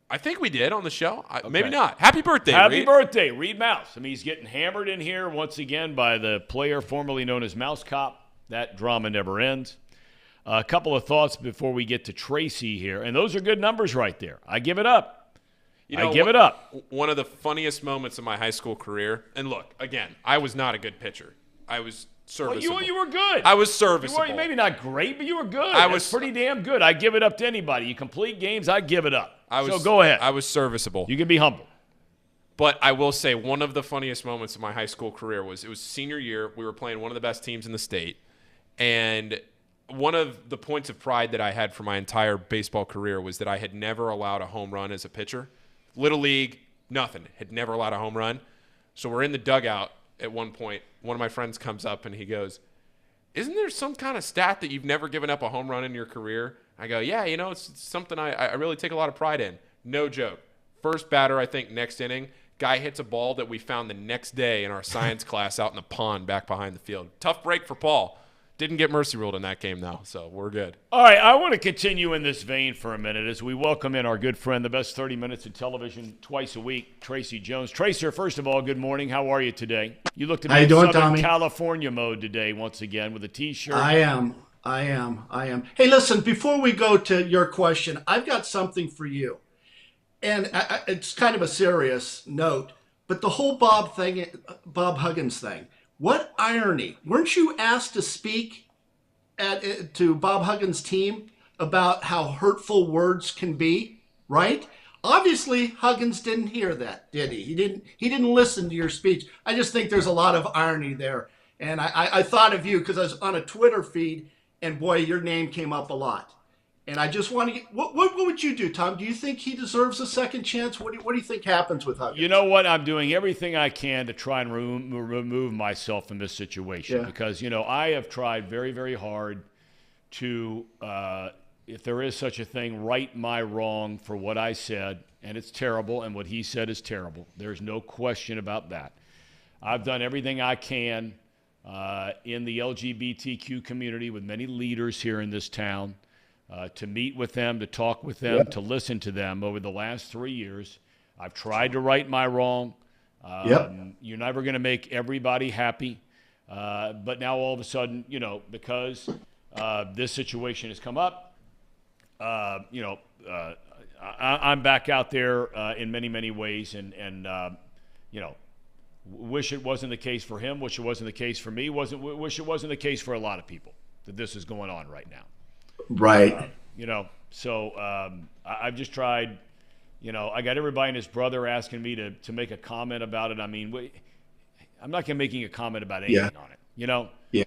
I think we did on the show. Maybe not. Happy birthday, Happy Reed. birthday, Reed Mouse. I mean, he's getting hammered in here once again by the player formerly known as Mouse Cop. That drama never ends. A couple of thoughts before we get to Tracy here. And those are good numbers right there. I give it up. It up. One of the funniest moments of my high school career, and look, again, I was not a good pitcher. I was serviceable. Well, you were good. I was serviceable. You were maybe not great, but you were good. I was That's pretty damn good. I give it up to anybody. You complete games, I give it up. So go ahead. I was serviceable. You can be humble. But I will say one of the funniest moments of my high school career was senior year. We were playing one of the best teams in the state. And one of the points of pride that I had for my entire baseball career was that I had never allowed a home run as a pitcher. Little league, nothing. Had never allowed a home run. So we're in the dugout at one point. One of my friends comes up and he goes, "Isn't there some kind of stat that you've never given up a home run in your career?" I go, "Yeah, it's something I really take a lot of pride in." No joke. First batter, I think, next inning, guy hits a ball that we found the next day in our science class out in the pond back behind the field. Tough break for Paul. Didn't get mercy ruled in that game, though, so we're good. All right, I want to continue in this vein for a minute as we welcome in our good friend, the best 30 minutes of television twice a week, Tracy Jones. Tracer, first of all, good morning. How are you today? You look to be in Southern California mode today once again with a T-shirt. I am. Hey, listen, before we go to your question, I've got something for you. And it's kind of a serious note, but the whole Bob Huggins thing. What irony. Weren't you asked to speak to Bob Huggins' team about how hurtful words can be, right? Obviously, Huggins didn't hear that, did he? He didn't listen to your speech. I just think there's a lot of irony there. And I thought of you because I was on a Twitter feed, and boy, your name came up a lot. And I just want to get, what would you do, Thom? Do you think he deserves a second chance? What do you think happens with Huggins? You know what? I'm doing everything I can to try and remove myself from this situation because, I have tried very, very hard to, if there is such a thing, right my wrong for what I said. And it's terrible, and what he said is terrible. There's no question about that. I've done everything I can in the LGBTQ community with many leaders here in this town to meet with them, to talk with them, to listen to them over the last 3 years. I've tried to right my wrong. You're never going to make everybody happy. But now all of a sudden, because this situation has come up, I'm back out there in many, many ways. And wish it wasn't the case for him, wish it wasn't the case for me, wish it wasn't the case for a lot of people that this is going on right now. Right. I've just tried, I got everybody and his brother asking me to make a comment about it. I mean, I'm not going to making a comment about anything on it, Yeah.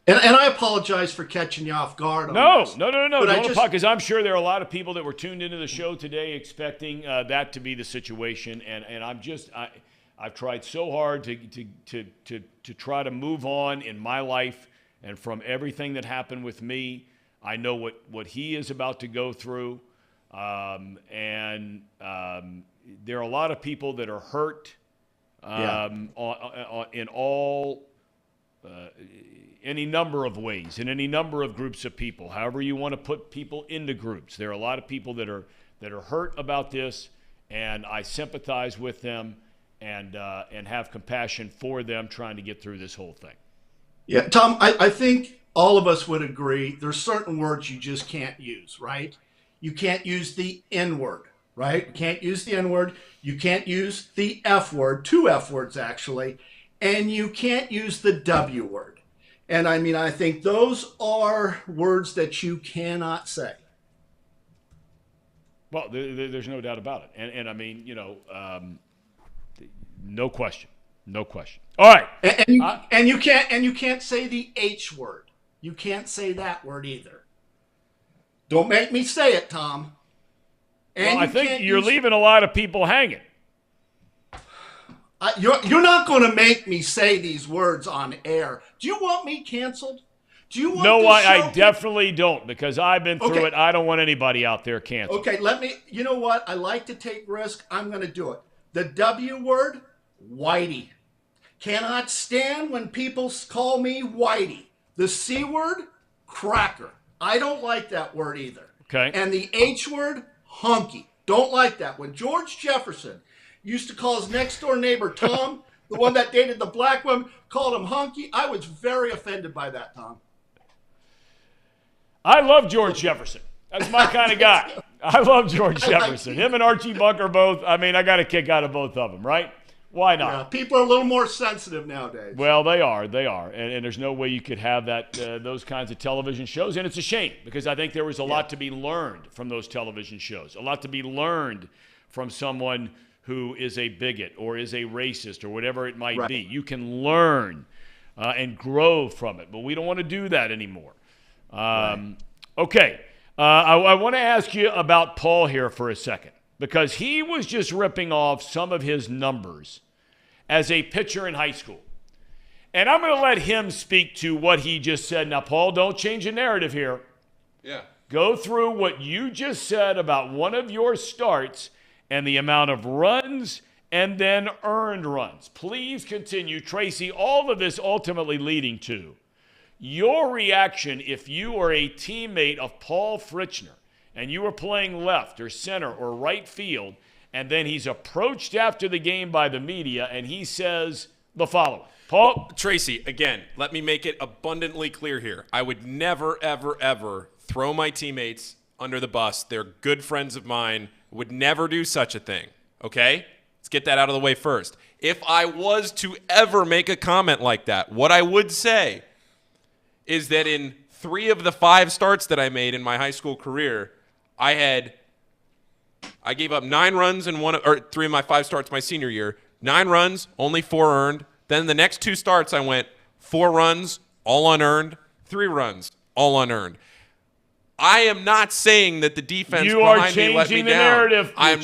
And I apologize for catching you off guard. No. But Because I'm sure there are a lot of people that were tuned into the show today expecting that to be the situation. And I've tried so hard to try to move on in my life and from everything that happened with me. I know what he is about to go through. And there are a lot of people that are hurt in all any number of ways, in any number of groups of people. However you want to put people into groups, there are a lot of people that are hurt about this, and I sympathize with them and have compassion for them trying to get through this whole thing. Yeah, Thom, I think all of us would agree there's certain words you just can't use, right? You can't use the N word, right? You can't use the N word. You can't use the F word, 2 F words actually, and you can't use the W word. And I mean, I think those are words that you cannot say. Well, there's no doubt about it. And I mean, no question. All right. And you can't say the H word. You can't say that word either. Don't make me say it, Thom. And I think you're leaving a lot of people hanging. You're not going to make me say these words on air. Do you want me canceled? Do you want No, I definitely don't, because I've been through it. I don't want anybody out there canceled. Okay, you know what? I like to take risk. I'm going to do it. The W word, whitey. Cannot stand when people call me whitey. The C word, cracker. I don't like that word either. Okay. And the H word, hunky. Don't like that. When George Jefferson used to call his next door neighbor Thom, the one that dated the black woman, called him hunky, I was very offended by that, Thom. I love George Jefferson. That's my kind of guy. I love George Jefferson. Him and Archie Bunker both, I mean, I got a kick out of both of them, right? Why not? Yeah, people are a little more sensitive nowadays. Well, they are. And there's no way you could have that those kinds of television shows. And it's a shame, because I think there was a lot to be learned from those television shows, a lot to be learned from someone who is a bigot or is a racist or whatever it might be. You can learn and grow from it, but we don't want to do that anymore. Okay. I want to ask you about Paul here for a second, because he was just ripping off some of his numbers as a pitcher in high school. And I'm going to let him speak to what he just said. Now, Paul, don't change the narrative here. Yeah. Go through what you just said about one of your starts and the amount of runs and then earned runs. Please continue, Tracy, all of this ultimately leading to your reaction if you are a teammate of Paul Fritchner and you were playing left or center or right field, and then he's approached after the game by the media and he says the following. Paul? Tracy, again, let me make it abundantly clear here. I would never, ever, ever throw my teammates under the bus. They're good friends of mine. Would never do such a thing, okay? Let's get that out of the way first. If I was to ever make a comment like that, what I would say is that in 3 of the 5 starts that I made in my high school career, I gave up 9 runs in 3 of my 5 starts my senior year. 9 runs, only 4 earned. Then the next 2 starts, I went 4 runs, all unearned, 3 runs, all unearned. I am not saying that the defense behind me let me changing the down. narrative. I'm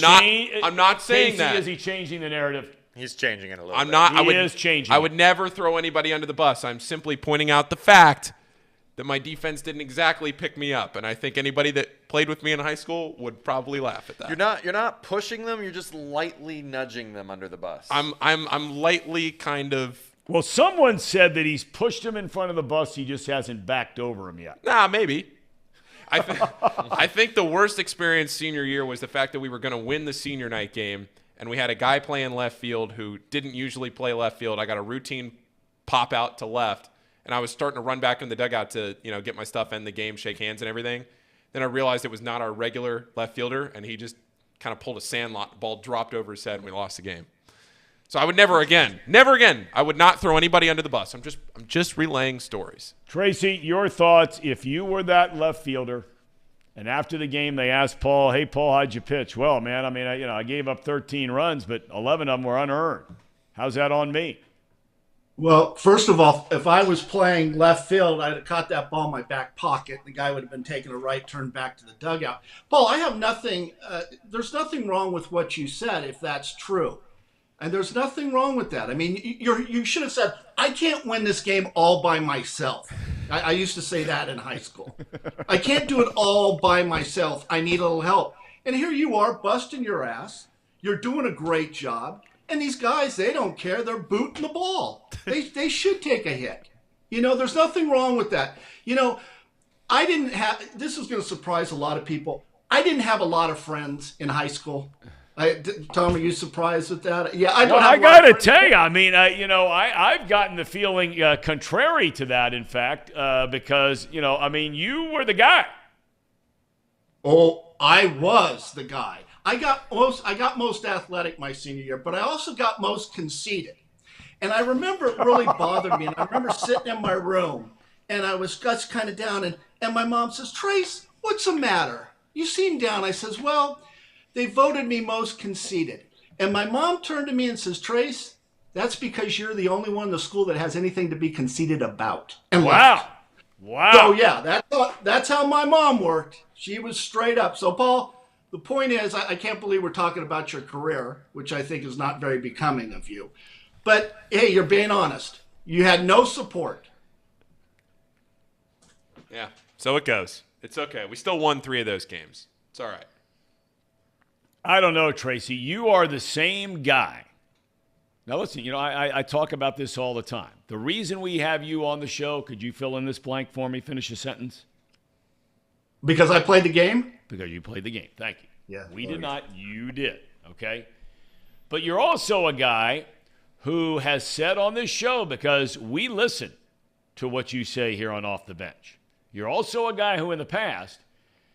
not saying Casey, that. Is he changing the narrative? He's changing it a little I'm bit. not. He is changing. I would never throw anybody under the bus. I'm simply pointing out the fact that my defense didn't exactly pick me up, and I think anybody that played with me in high school would probably laugh at that. You're not pushing them. You're just lightly nudging them under the bus. I'm lightly kind of. Well, someone said that he's pushed him in front of the bus. He just hasn't backed over him yet. Nah, maybe. I think the worst experience senior year was the fact that we were going to win the senior night game, and we had a guy playing left field who didn't usually play left field. I got a routine pop out to left, and I was starting to run back in the dugout to get my stuff, end the game, shake hands and everything. Then I realized it was not our regular left fielder, and he just kind of pulled a sandlot. Ball dropped over his head, and we lost the game. So I would never again, I would not throw anybody under the bus. I'm just relaying stories. Tracy, your thoughts if you were that left fielder and after the game they asked Paul, hey, Paul, how'd you pitch? Well, man, I mean, I gave up 13 runs, but 11 of them were unearned. How's that on me? Well, first of all, if I was playing left field, I'd have caught that ball in my back pocket. The guy would have been taking a right turn back to the dugout. Paul, I have nothing there's nothing wrong with what you said if that's true. And there's nothing wrong with that. I mean, you should have said, I can't win this game all by myself. I used to say that in high school. I can't do it all by myself. I need a little help. And here you are busting your ass. You're doing a great job. And these guys, they don't care. They're booting the ball. They should take a hit. There's nothing wrong with that. I didn't have, this is going to surprise a lot of people. I didn't have a lot of friends in high school. Thom, are you surprised with that? Yeah, I don't. Well, I got to tell you, I mean, I've gotten the feeling contrary to that, in fact, because I mean, you were the guy. Oh, I was the guy. I got most athletic my senior year, but I also got most conceited. And I remember it really bothered me. And I remember sitting in my room, and I was just kind of down, and my mom says, Trace, what's the matter? You seem down. I says, well, they voted me most conceited. And my mom turned to me and says, Trace, that's because you're the only one in the school that has anything to be conceited about. And wow. Wow. So, yeah, that's how my mom worked. She was straight up. So, Paul, the point is, I can't believe we're talking about your career, which I think is not very becoming of you. But, hey, you're being honest. You had no support. Yeah, so it goes. It's okay. We still won 3 of those games. It's all right. I don't know, Tracy. You are the same guy. Now, listen, I talk about this all the time. The reason we have you on the show, could you fill in this blank for me? Finish a sentence. Because I played the game? Because you played the game. Thank you. Yeah. We did not. You did. Okay? But you're also a guy who has said on this show, because we listen to what you say here on Off the Bench, you're also a guy who in the past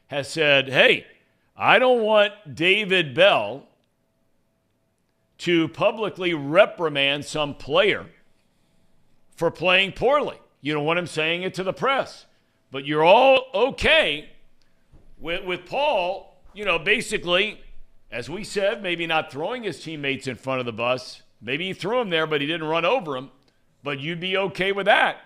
has said, hey, I don't want David Bell to publicly reprimand some player for playing poorly. You don't want him saying it to the press. But you're all okay with Paul, basically, as we said, maybe not throwing his teammates in front of the bus. Maybe he threw him there, but he didn't run over him. But you'd be okay with that.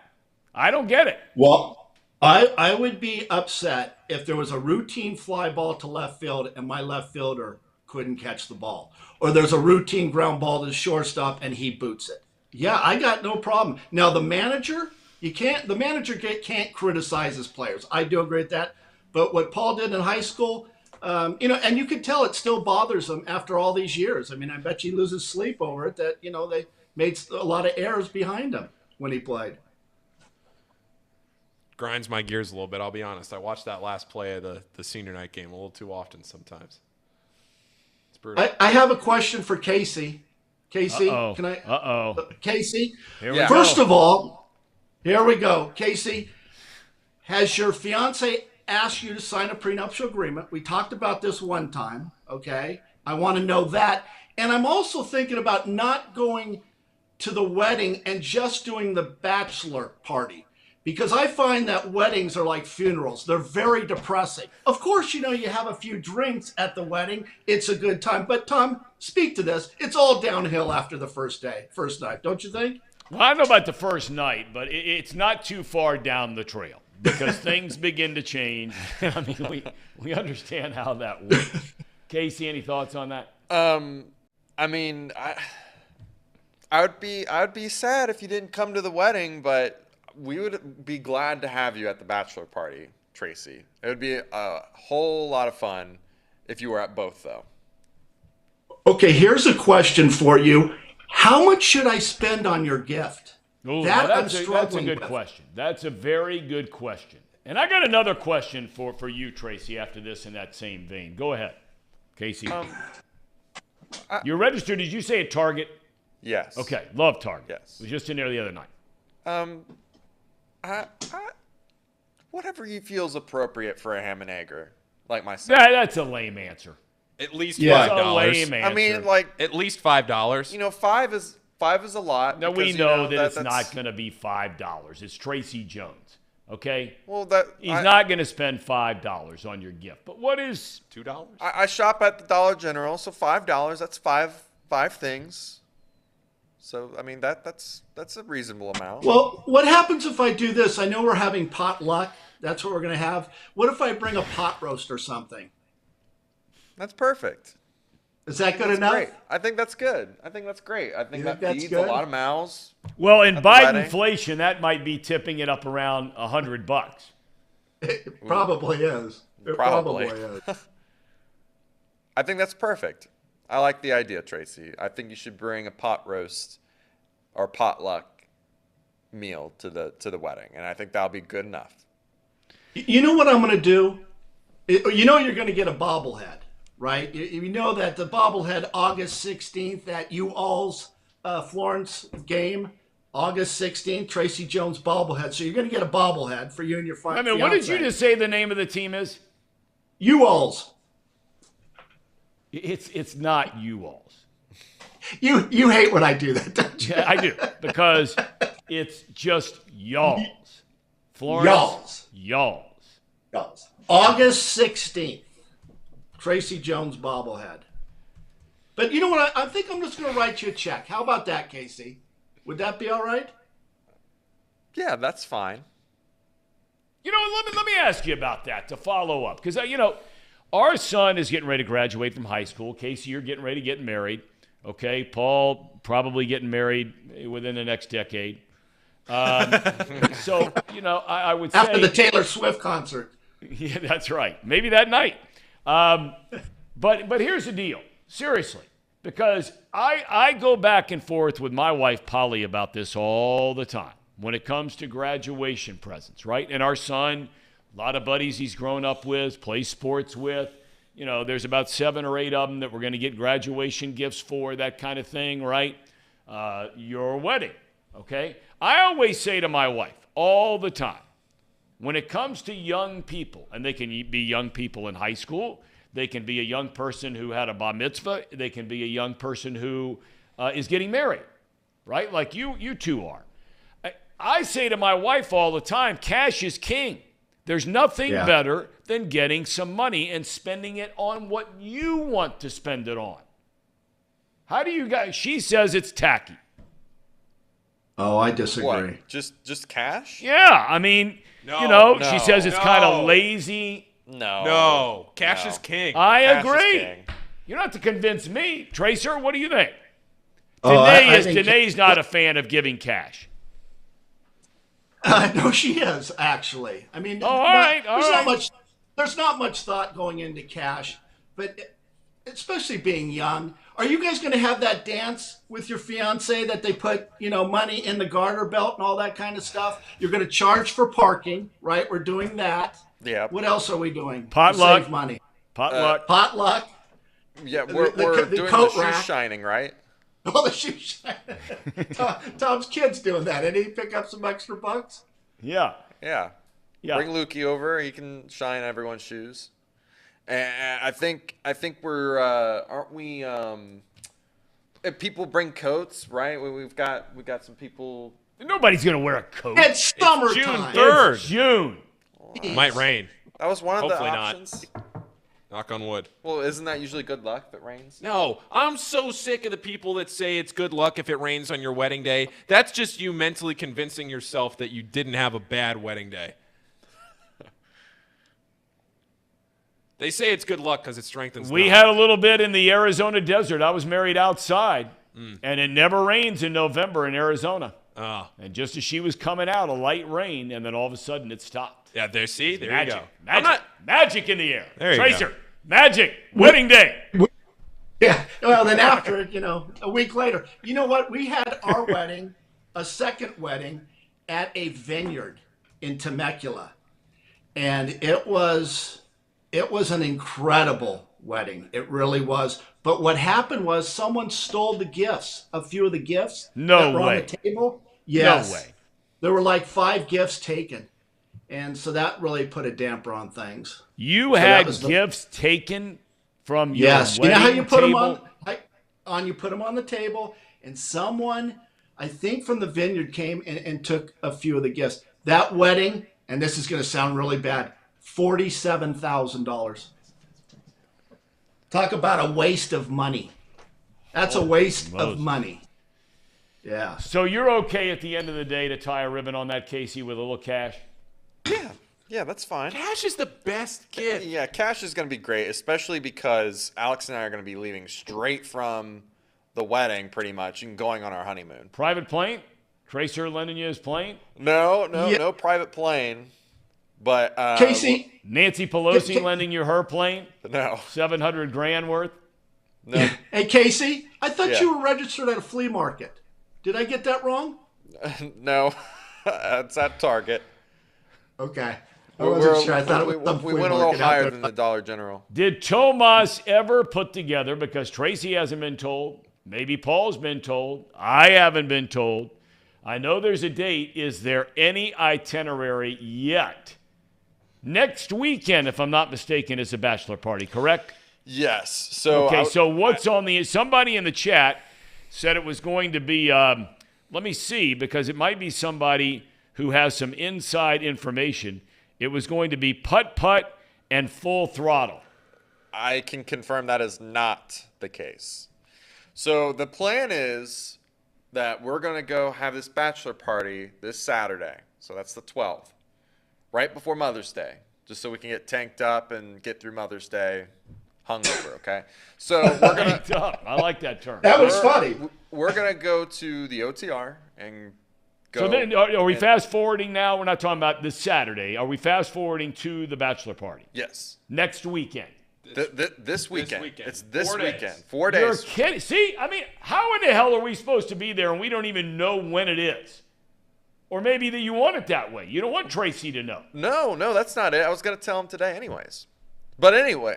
I don't get it. Well, I would be upset if there was a routine fly ball to left field and my left fielder couldn't catch the ball. Or there's a routine ground ball to the shortstop and he boots it. Yeah, I got no problem. Now, the manager can't criticize his players. I do agree with that. But what Paul did in high school, and you could tell it still bothers him after all these years. I mean, I bet you loses sleep over it that, they made a lot of errors behind him when he played. Grinds my gears a little bit, I'll be honest. I watched that last play of the senior night game a little too often sometimes. It's brutal. I have a question for Casey. Casey, can I? Casey, first of all, here we go. Casey, has your fiance asked you to sign a prenuptial agreement? We talked about this one time, okay? I want to know that. And I'm also thinking about not going to the wedding and just doing the bachelor party. Because I find that weddings are like funerals. They're very depressing. Of course, you have a few drinks at the wedding. It's a good time. But, Thom, speak to this. It's all downhill after the first night, don't you think? Well, I don't know about the first night, but it's not too far down the trail because things begin to change. I mean, we understand how that works. Casey, any thoughts on that? I mean, I would be sad if you didn't come to the wedding, but we would be glad to have you at the bachelor party, Tracy. It would be a whole lot of fun if you were at both, though. Okay, here's a question for you. How much should I spend on your gift? Ooh, That's a good question. That's a very good question. And I got another question for you, Tracy, after this in that same vein. Go ahead, Casey. You're registered, did you say at Target? Yes. Okay, love Target. Yes. Was just in there the other night. Whatever you feel's appropriate for a ham and egger, like myself. That's a lame answer. At least Yeah. That's a lame $5. answer. I mean, like, At least $5. you know, five is a lot. Now, we because, know that it's that's not going to be $5. It's Tracy Jones, okay? Well, He's not going to spend $5 on your gift. But what is $2? I shop at the Dollar General, so $5. That's five things. So I mean that's a reasonable amount. Well, what happens if I do this? I know we're having potluck. That's what we're going to have. What if I bring a pot roast or something? That's perfect. Is that good That's enough? great. I think that's good. I think that's great. I think You that think that's feeds good? a lot of mouths. well, in At the Biden wedding. inflation, that might be tipping it up around $100. It probably is. It Probably. is. I think that's perfect. I like the idea, Tracy. I think you should bring a pot roast or potluck meal to the wedding, and I think that'll be good enough. You know what I'm going to do? You know you're going to get a bobblehead, right? You know that the bobblehead August 16th at U-All's Florence game, August 16th, Tracy Jones bobblehead. So you're going to get a bobblehead for you and your I mean, what did you just say the name of the team is? U-All's. It's not you-all's. You hate when I do that, don't you? Yeah, I do, because it's just y'all's. Florence, y'all's. August 16th, Tracy Jones bobblehead. But you know what? I think I'm just going to write you a check. How about that, Casey? Would that be all right? Yeah, that's fine. You know, let me ask you about that to follow up. Because, you know, our son is getting ready to graduate from high school. Casey, you're getting ready to get married. Okay, Paul probably getting married within the next decade. So, you know, I would say... After the Taylor Swift concert. Yeah, that's right. Maybe that night. But here's the deal. Seriously. Because I go back and forth with my wife, Polly, about this all the time when it comes to graduation presents, right? And our son, a lot of buddies he's grown up with, plays sports with. You know, there's about 7 or 8 of them that we're going to get graduation gifts for, that kind of thing, right? Your wedding, okay? I always say to my wife all the time, when it comes to young people, and they can be young people in high school, they can be a young person who had a bar mitzvah, they can be a young person who is getting married, right? Like you two are. I say to my wife all the time, cash is king. There's nothing better than getting some money and spending it on what you want to spend it on. How do you guys? She says it's tacky. Oh, I disagree. What? Just cash? Yeah, I mean, she says it's kind of lazy. No. Cash is king. I Cash is agree. king. You don't have to convince me. Tracer, what do you think? Oh, I think Danae's not a fan of giving cash. No, she is actually. I mean, all right. There's not much thought going into cash, but especially being young. Are you guys going to have that dance with your fiance that they put, money in the garter belt and all that kind of stuff? You're going to charge for parking, right? We're doing that. Yeah. What else are we doing? Potluck. To save money. Potluck. Potluck. Yeah, we're the doing coat the shoe rack. shining, right? Oh, the shoe shine. Tom's kid's doing that. Did he pick up some extra bucks? Yeah. Yeah. Bring Lukey over. He can shine everyone's shoes. And I think we're aren't we? If people bring coats, right? We've got some people. Nobody's gonna wear a coat. It's summertime. June 3rd. It's June. Might rain. That was one of Hopefully the not. options. Knock on wood. Well, isn't that usually good luck if it rains? No, I'm so sick of the people that say it's good luck if it rains on your wedding day. That's just you mentally convincing yourself that you didn't have a bad wedding day. They say it's good luck because it strengthens. We had a little bit in the Arizona desert. I was married outside, and it never rains in November in Arizona. Oh. And just as she was coming out, a light rain, and then all of a sudden it stopped. Yeah, there you go. Magic in the air. There you Tracer, magic, wedding day. Yeah. Well, then after, a week later, you know what? We had our wedding, a second wedding, at a vineyard in Temecula, and it was an incredible wedding. It really was. But what happened was someone stole the gifts, a few of the gifts that were on the table. Yes. No way. There were like 5 gifts taken. And so that really put a damper on things. You had gifts taken from your yes. wedding You know how you put table? them on? You put them on the table, and someone, I think from the vineyard, came and took a few of the gifts. That wedding, and this is going to sound really bad, $47,000. Talk about a waste of money. That's a waste of money. Yeah. So you're okay at the end of the day to tie a ribbon on that, Casey, with a little cash? Yeah, that's fine. Cash is the best gift. Yeah, cash is going to be great, especially because Alex and I are going to be leaving straight from the wedding pretty much and going on our honeymoon. Private plane? Tracer lending you his plane? No private plane. But Casey, Nancy Pelosi lending you her plane? No. $700,000 worth? No. Hey, Casey, I thought you were registered at a flea market. Did I get that wrong? No. It's at Target. Okay. I wasn't sure. I thought we went a little higher than the Dollar General. Did Tomas ever put together, because Tracy hasn't been told, maybe Paul's been told, I haven't been told, I know there's a date, is there any itinerary yet? Next weekend, if I'm not mistaken, is a bachelor party, correct? Yes. So so what's on the – somebody in the chat said it was going to be let me see, because it might be somebody who has some inside information. It was going to be putt-putt and full throttle. I can confirm that is not the case. So the plan is that we're going to go have this bachelor party this Saturday. So that's the 12th, right before Mother's Day, just so we can get tanked up and get through Mother's Day hungover, okay? So we're going to – I like that term. That was funny. We're going to go to the OTR and go. So then are we fast-forwarding now? We're not talking about this Saturday. Are we fast-forwarding to the bachelor party? Yes. Next weekend? This weekend. It's this 4 days. weekend. 4 days. You're kidding. See, I mean, how in the hell are we supposed to be there and we don't even know when it is? Or maybe that you want it that way. You don't want Tracy to know. No, that's not it. I was going to tell him today anyways. But anyway,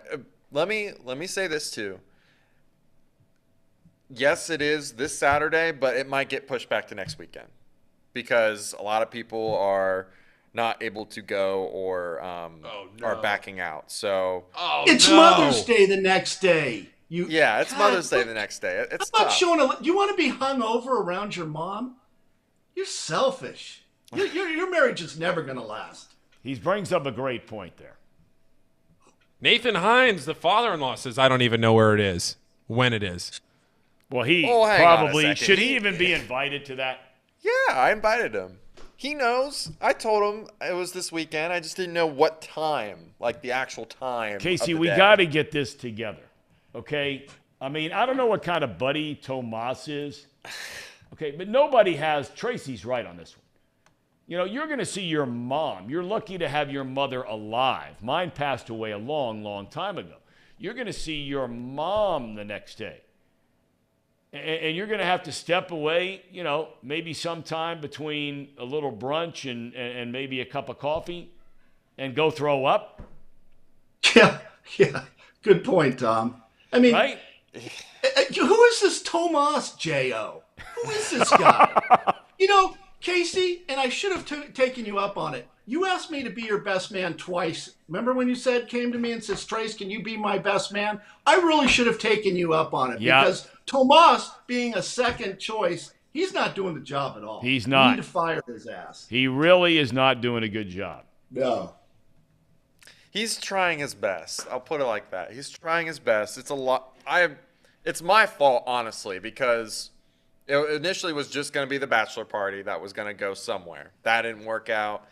let me say this too. Yes, it is this Saturday, but it might get pushed back to next weekend because a lot of people are not able to go or are backing out. So it's Mother's Day the next day. It's Mother's Day the next day. It's tough. You want to be hung over around your mom? You're selfish. Your marriage is never going to last. He brings up a great point there. Nathan Hines, the father-in-law, says, I don't even know where it is, when it is. Well, he hang on a probably second. should he even be invited to that? Yeah, I invited him. He knows. I told him it was this weekend. I just didn't know what time, like the actual time. Casey, of the we day. got to get this together, okay? I mean, I don't know what kind of buddy Tomas is, okay? But nobody has – Tracy's right on this one. You know, you're going to see your mom. You're lucky to have your mother alive. Mine passed away a long, long time ago. You're going to see your mom the next day. And you're going to have to step away, you know, maybe sometime between a little brunch and maybe a cup of coffee and go throw up. Yeah. Good point, Thom. I mean, right? Who is this Tomas J.O.? Who is this guy? You know, Casey, and I should have taken you up on it. You asked me to be your best man twice. Remember when you came to me and said, Trace, can you be my best man? I really should have taken you up on it because Tomas, being a second choice, he's not doing the job at all. He's not. You need to fire his ass. He really is not doing a good job. No. He's trying his best. I'll put it like that. He's trying his best. It's a lot. It's my fault, honestly, because it initially was just going to be the bachelor party that was going to go somewhere. That didn't work out.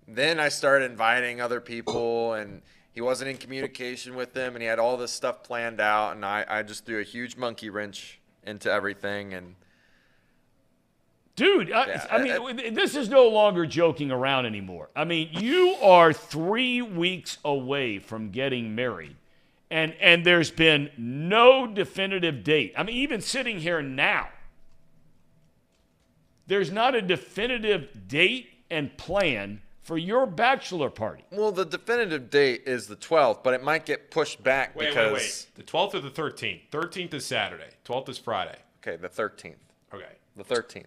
Then I started inviting other people, and he wasn't in communication with them, and he had all this stuff planned out, and I just threw a huge monkey wrench into everything. And dude, I mean, this is no longer joking around anymore. I mean, you are 3 weeks away from getting married, and there's been no definitive date. I mean, even sitting here now, there's not a definitive date and plan for your bachelor party. Well, the definitive date is the 12th, but it might get pushed back Wait. The 12th or the 13th? 13th is Saturday. 12th is Friday. Okay, the 13th. Okay. The 13th.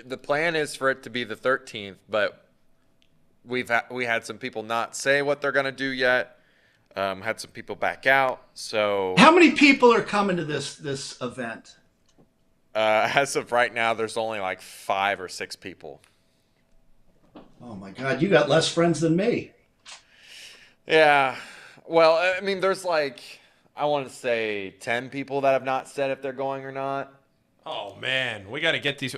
The plan is for it to be the 13th, but we had some people not say what they're going to do yet. Had some people back out. So How many people are coming to this event? as of right now, there's only like 5 or 6 people. Oh my God, you got less friends than me. Yeah. Well, I mean, there's like, I want to say 10 people that have not said if they're going or not. Oh, man. We got to get these.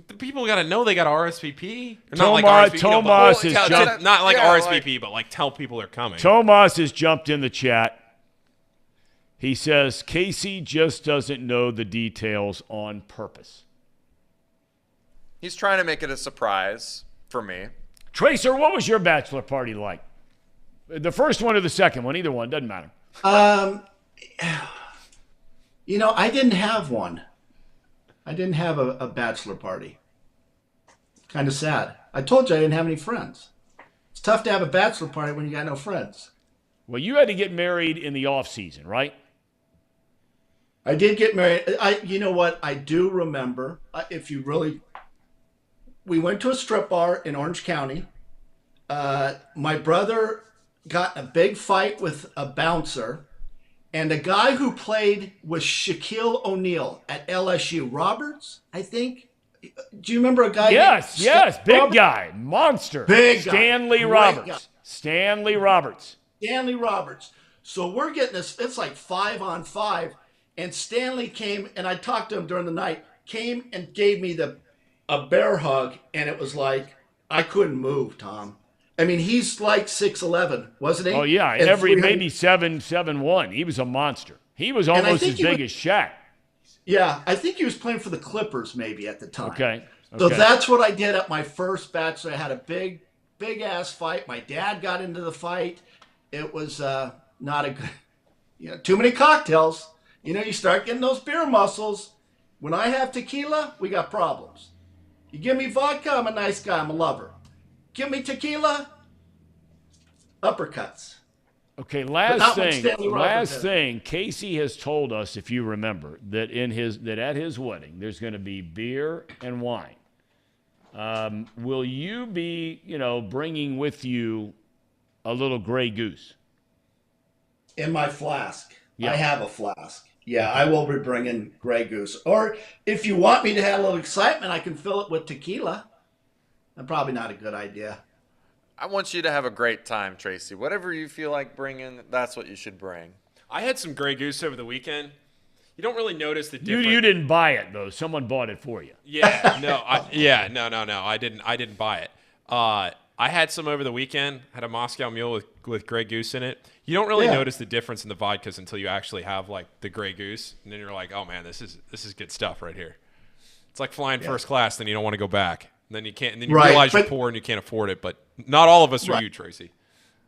The people got to know they got RSVP. Tomas has jumped. Not like Yeah, RSVP, but like tell people they're coming. Tomas has jumped in the chat. He says, Casey just doesn't know the details on purpose. He's trying to make it a surprise for me. Tracer, what was your bachelor party like? The first one or the second one? Either one, doesn't matter. You know, I didn't have one. I didn't have a bachelor party. Kind of sad. I told you I didn't have any friends. It's tough to have a bachelor party when you got no friends. Well, you had to get married in the off season, right? I did get married. You know what? I do remember. We went to a strip bar in Orange County. My brother got in a big fight with a bouncer, and a guy who played with Shaquille O'Neal at LSU, Roberts, I think. Do you remember a guy? Yes, big guy, monster. Big guy. Stanley Great Roberts. guy. Stanley Roberts. Stanley Roberts. So we're getting this, it's like 5-on-5, and Stanley came, and I talked to him during the night, came and gave me a bear hug, and it was like, I couldn't move, Tom. I mean, he's like 6'11", wasn't he? Oh, yeah, And maybe 7'1". He was a monster. He was almost as big as Shaq. Yeah, I think he was playing for the Clippers maybe at the time. Okay. So that's what I did at my first bachelor. I had a big ass fight. My dad got into the fight. It was not a good, too many cocktails. You start getting those beer muscles. When I have tequila, we got problems. You give me vodka, I'm a nice guy. I'm a lover. Give me tequila, uppercuts. Okay, last thing. Casey has told us, if you remember, that at his wedding there's going to be beer and wine. Will you be, bringing with you a little Grey Goose? In my flask. Yeah. I have a flask. Yeah, I will be bringing Grey Goose. Or if you want me to have a little excitement, I can fill it with tequila. That's probably not a good idea. I want you to have a great time, Tracy. Whatever you feel like bringing, that's what you should bring. I had some Grey Goose over the weekend. You don't really notice the difference. You didn't buy it though. Someone bought it for you. Yeah, no. I didn't buy it. I had some over the weekend. Had a Moscow Mule with Grey Goose in it. You don't really notice the difference in the vodkas until you actually have like the Grey Goose, and then you're like, oh man, this is good stuff right here. It's like flying first class, then you don't want to go back. And then you can't. And then you realize you're poor and you can't afford it. But not all of us are you, Tracy.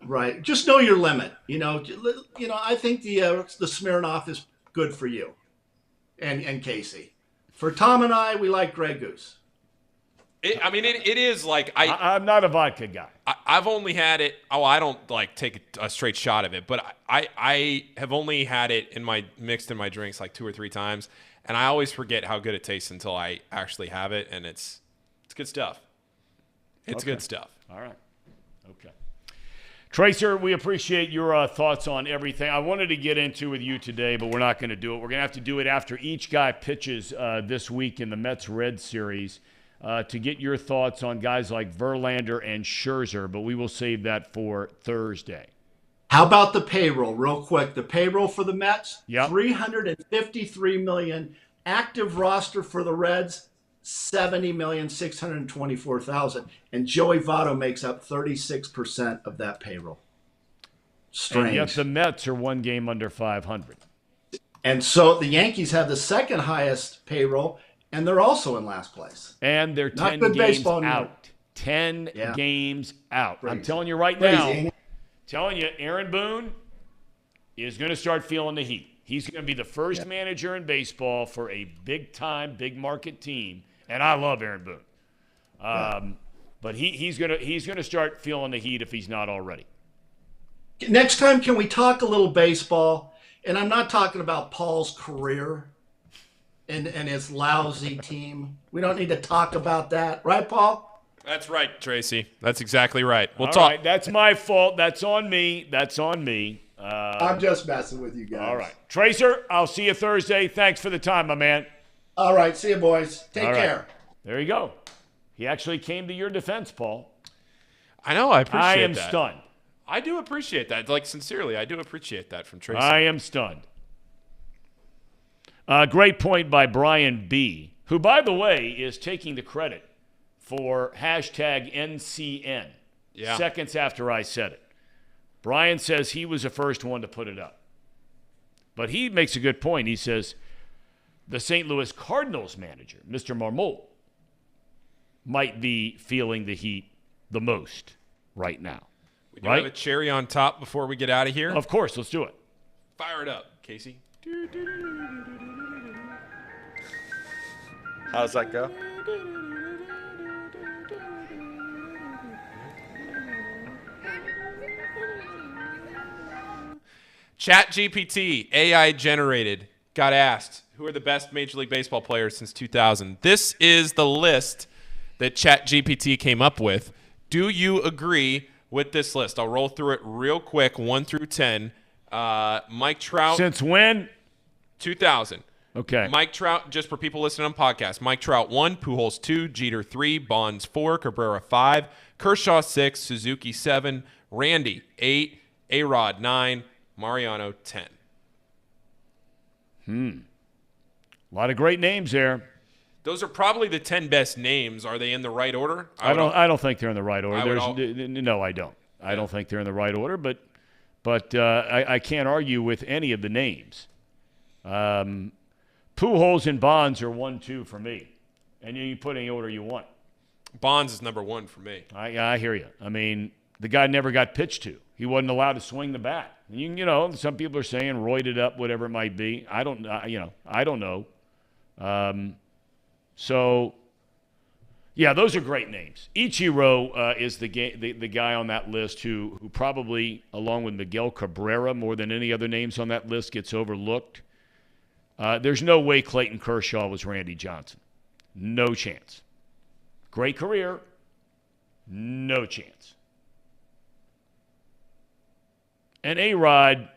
Right. Just know your limit. I think the Smirnoff is good for you, and Casey. For Tom and I, we like Grey Goose. It is like I'm not a vodka guy. I've only had it. Oh, I don't like take a straight shot of it, but I have only had it mixed in my drinks like 2 or 3 times, and I always forget how good it tastes until I actually have it, and it's good stuff. It's good stuff. All right. Okay. Tracer, we appreciate your thoughts on everything. I wanted to get into with you today, but we're not going to do it. We're going to have to do it after each guy pitches this week in the Mets-Reds series. to get your thoughts on guys like Verlander and Scherzer, but we will save that for Thursday. How about the payroll, real quick? The payroll for the Mets, Yep. $353 million. Active roster for the Reds, $70,624,000. And Joey Votto makes up 36% of that payroll. Strange. And yet the Mets are one game under 500. And so the Yankees have the second highest payroll, and they're also in last place. And they're Not 10 good games baseball anymore. out. 10 Yeah. games out. I'm Crazy. telling you right Crazy, now, ain't it? telling you, Aaron Boone is going to start feeling the heat. He's going to be the first manager in baseball for a big-time, big-market team, and I love Aaron Boone. But he's going to start feeling the heat if he's not already. Next time, can we talk a little baseball? And I'm not talking about Paul's career and his lousy team. We don't need to talk about that. Right, Paul? That's right, Tracy. That's exactly right. We'll All talk. right, that's my fault. That's on me. That's on me. I'm just messing with you guys. All right. Tracer, I'll see you Thursday. Thanks for the time, my man. All right. See you, boys. Take All right. care. There you go. He actually came to your defense, Paul. I know. I appreciate I am that. stunned. I do appreciate that. Like, sincerely, I do appreciate that from Tracy. I am stunned. Great point by Brian B., who, by the way, is taking the credit for hashtag NCN seconds after I said it. Brian says he was the first one to put it up. But he makes a good point. He says the St. Louis Cardinals manager, Mr. Marmol, might be feeling the heat the most right now. We do have a cherry on top before we get out of here. Of course, let's do it. Fire it up, Casey. How does that go? ChatGPT, AI generated, got asked, who are the best Major League Baseball players since 2000? This is the list that ChatGPT came up with. Do you agree with this list? I'll roll through it real quick, 1 through 10. Mike Trout. Since when? 2000. Okay. Mike Trout, just for people listening on podcasts, Mike Trout 1, Pujols 2, Jeter 3, Bonds 4, Cabrera 5, Kershaw 6, Suzuki 7, Randy 8, A-Rod 9, Mariano 10. A lot of great names there. Those are probably the 10 best names. Are they in the right order? I don't think they're in the right order. No, I don't. Yeah. I don't think they're in the right order, but I can't argue with any of the names. Pujols and Bonds are 1, 2 for me. And you can put any order you want. Bonds is number 1 for me. I hear you. I mean, the guy never got pitched to. He wasn't allowed to swing the bat. Some people are saying roided up, whatever it might be. I don't know. So, yeah, those are great names. Ichiro is the guy on that list who probably, along with Miguel Cabrera, more than any other names on that list, gets overlooked. There's no way Clayton Kershaw was Randy Johnson. No chance. Great career. No chance. And A-Rod,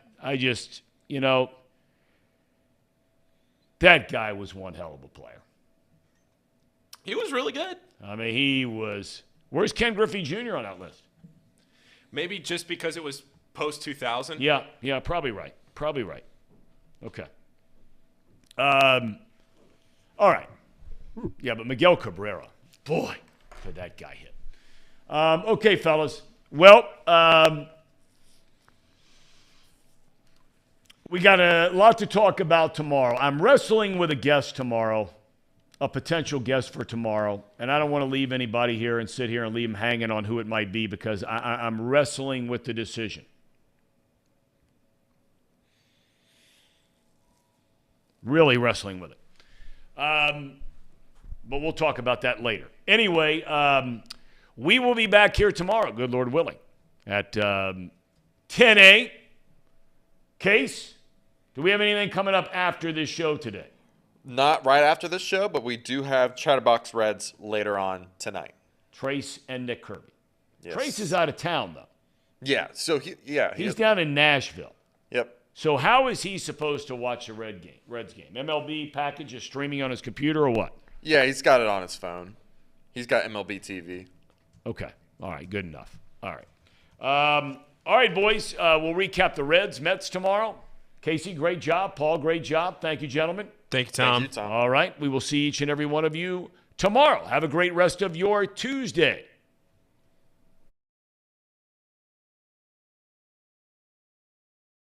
that guy was one hell of a player. He was really good. I mean, he was. Where's Ken Griffey Jr. on that list? Maybe just because it was post-2000? Yeah, probably right. Okay. All right. Yeah, but Miguel Cabrera, boy, could that guy hit. Okay, fellas. Well, we got a lot to talk about tomorrow. I'm wrestling with a guest tomorrow, a potential guest for tomorrow, and I don't want to leave anybody here and sit here and leave them hanging on who it might be because I'm wrestling with the decision. Really wrestling with it. But we'll talk about that later. Anyway, we will be back here tomorrow, good Lord willing, at 10 Case, do we have anything coming up after this show today? Not right after this show, but we do have Chatterbox Reds later on tonight. Trace and Nick Kirby. Yes. Trace is out of town, though. Yeah, so he's down in Nashville. Yep. So how is he supposed to watch the Reds game? MLB package is streaming on his computer or what? Yeah, he's got it on his phone. He's got MLB TV. Okay. All right. Good enough. All right. All right, boys. We'll recap the Reds, Mets tomorrow. Casey, great job. Paul, great job. Thank you, gentlemen. Thank you, Tom. Thank you, Tom. All right. We will see each and every one of you tomorrow. Have a great rest of your Tuesday.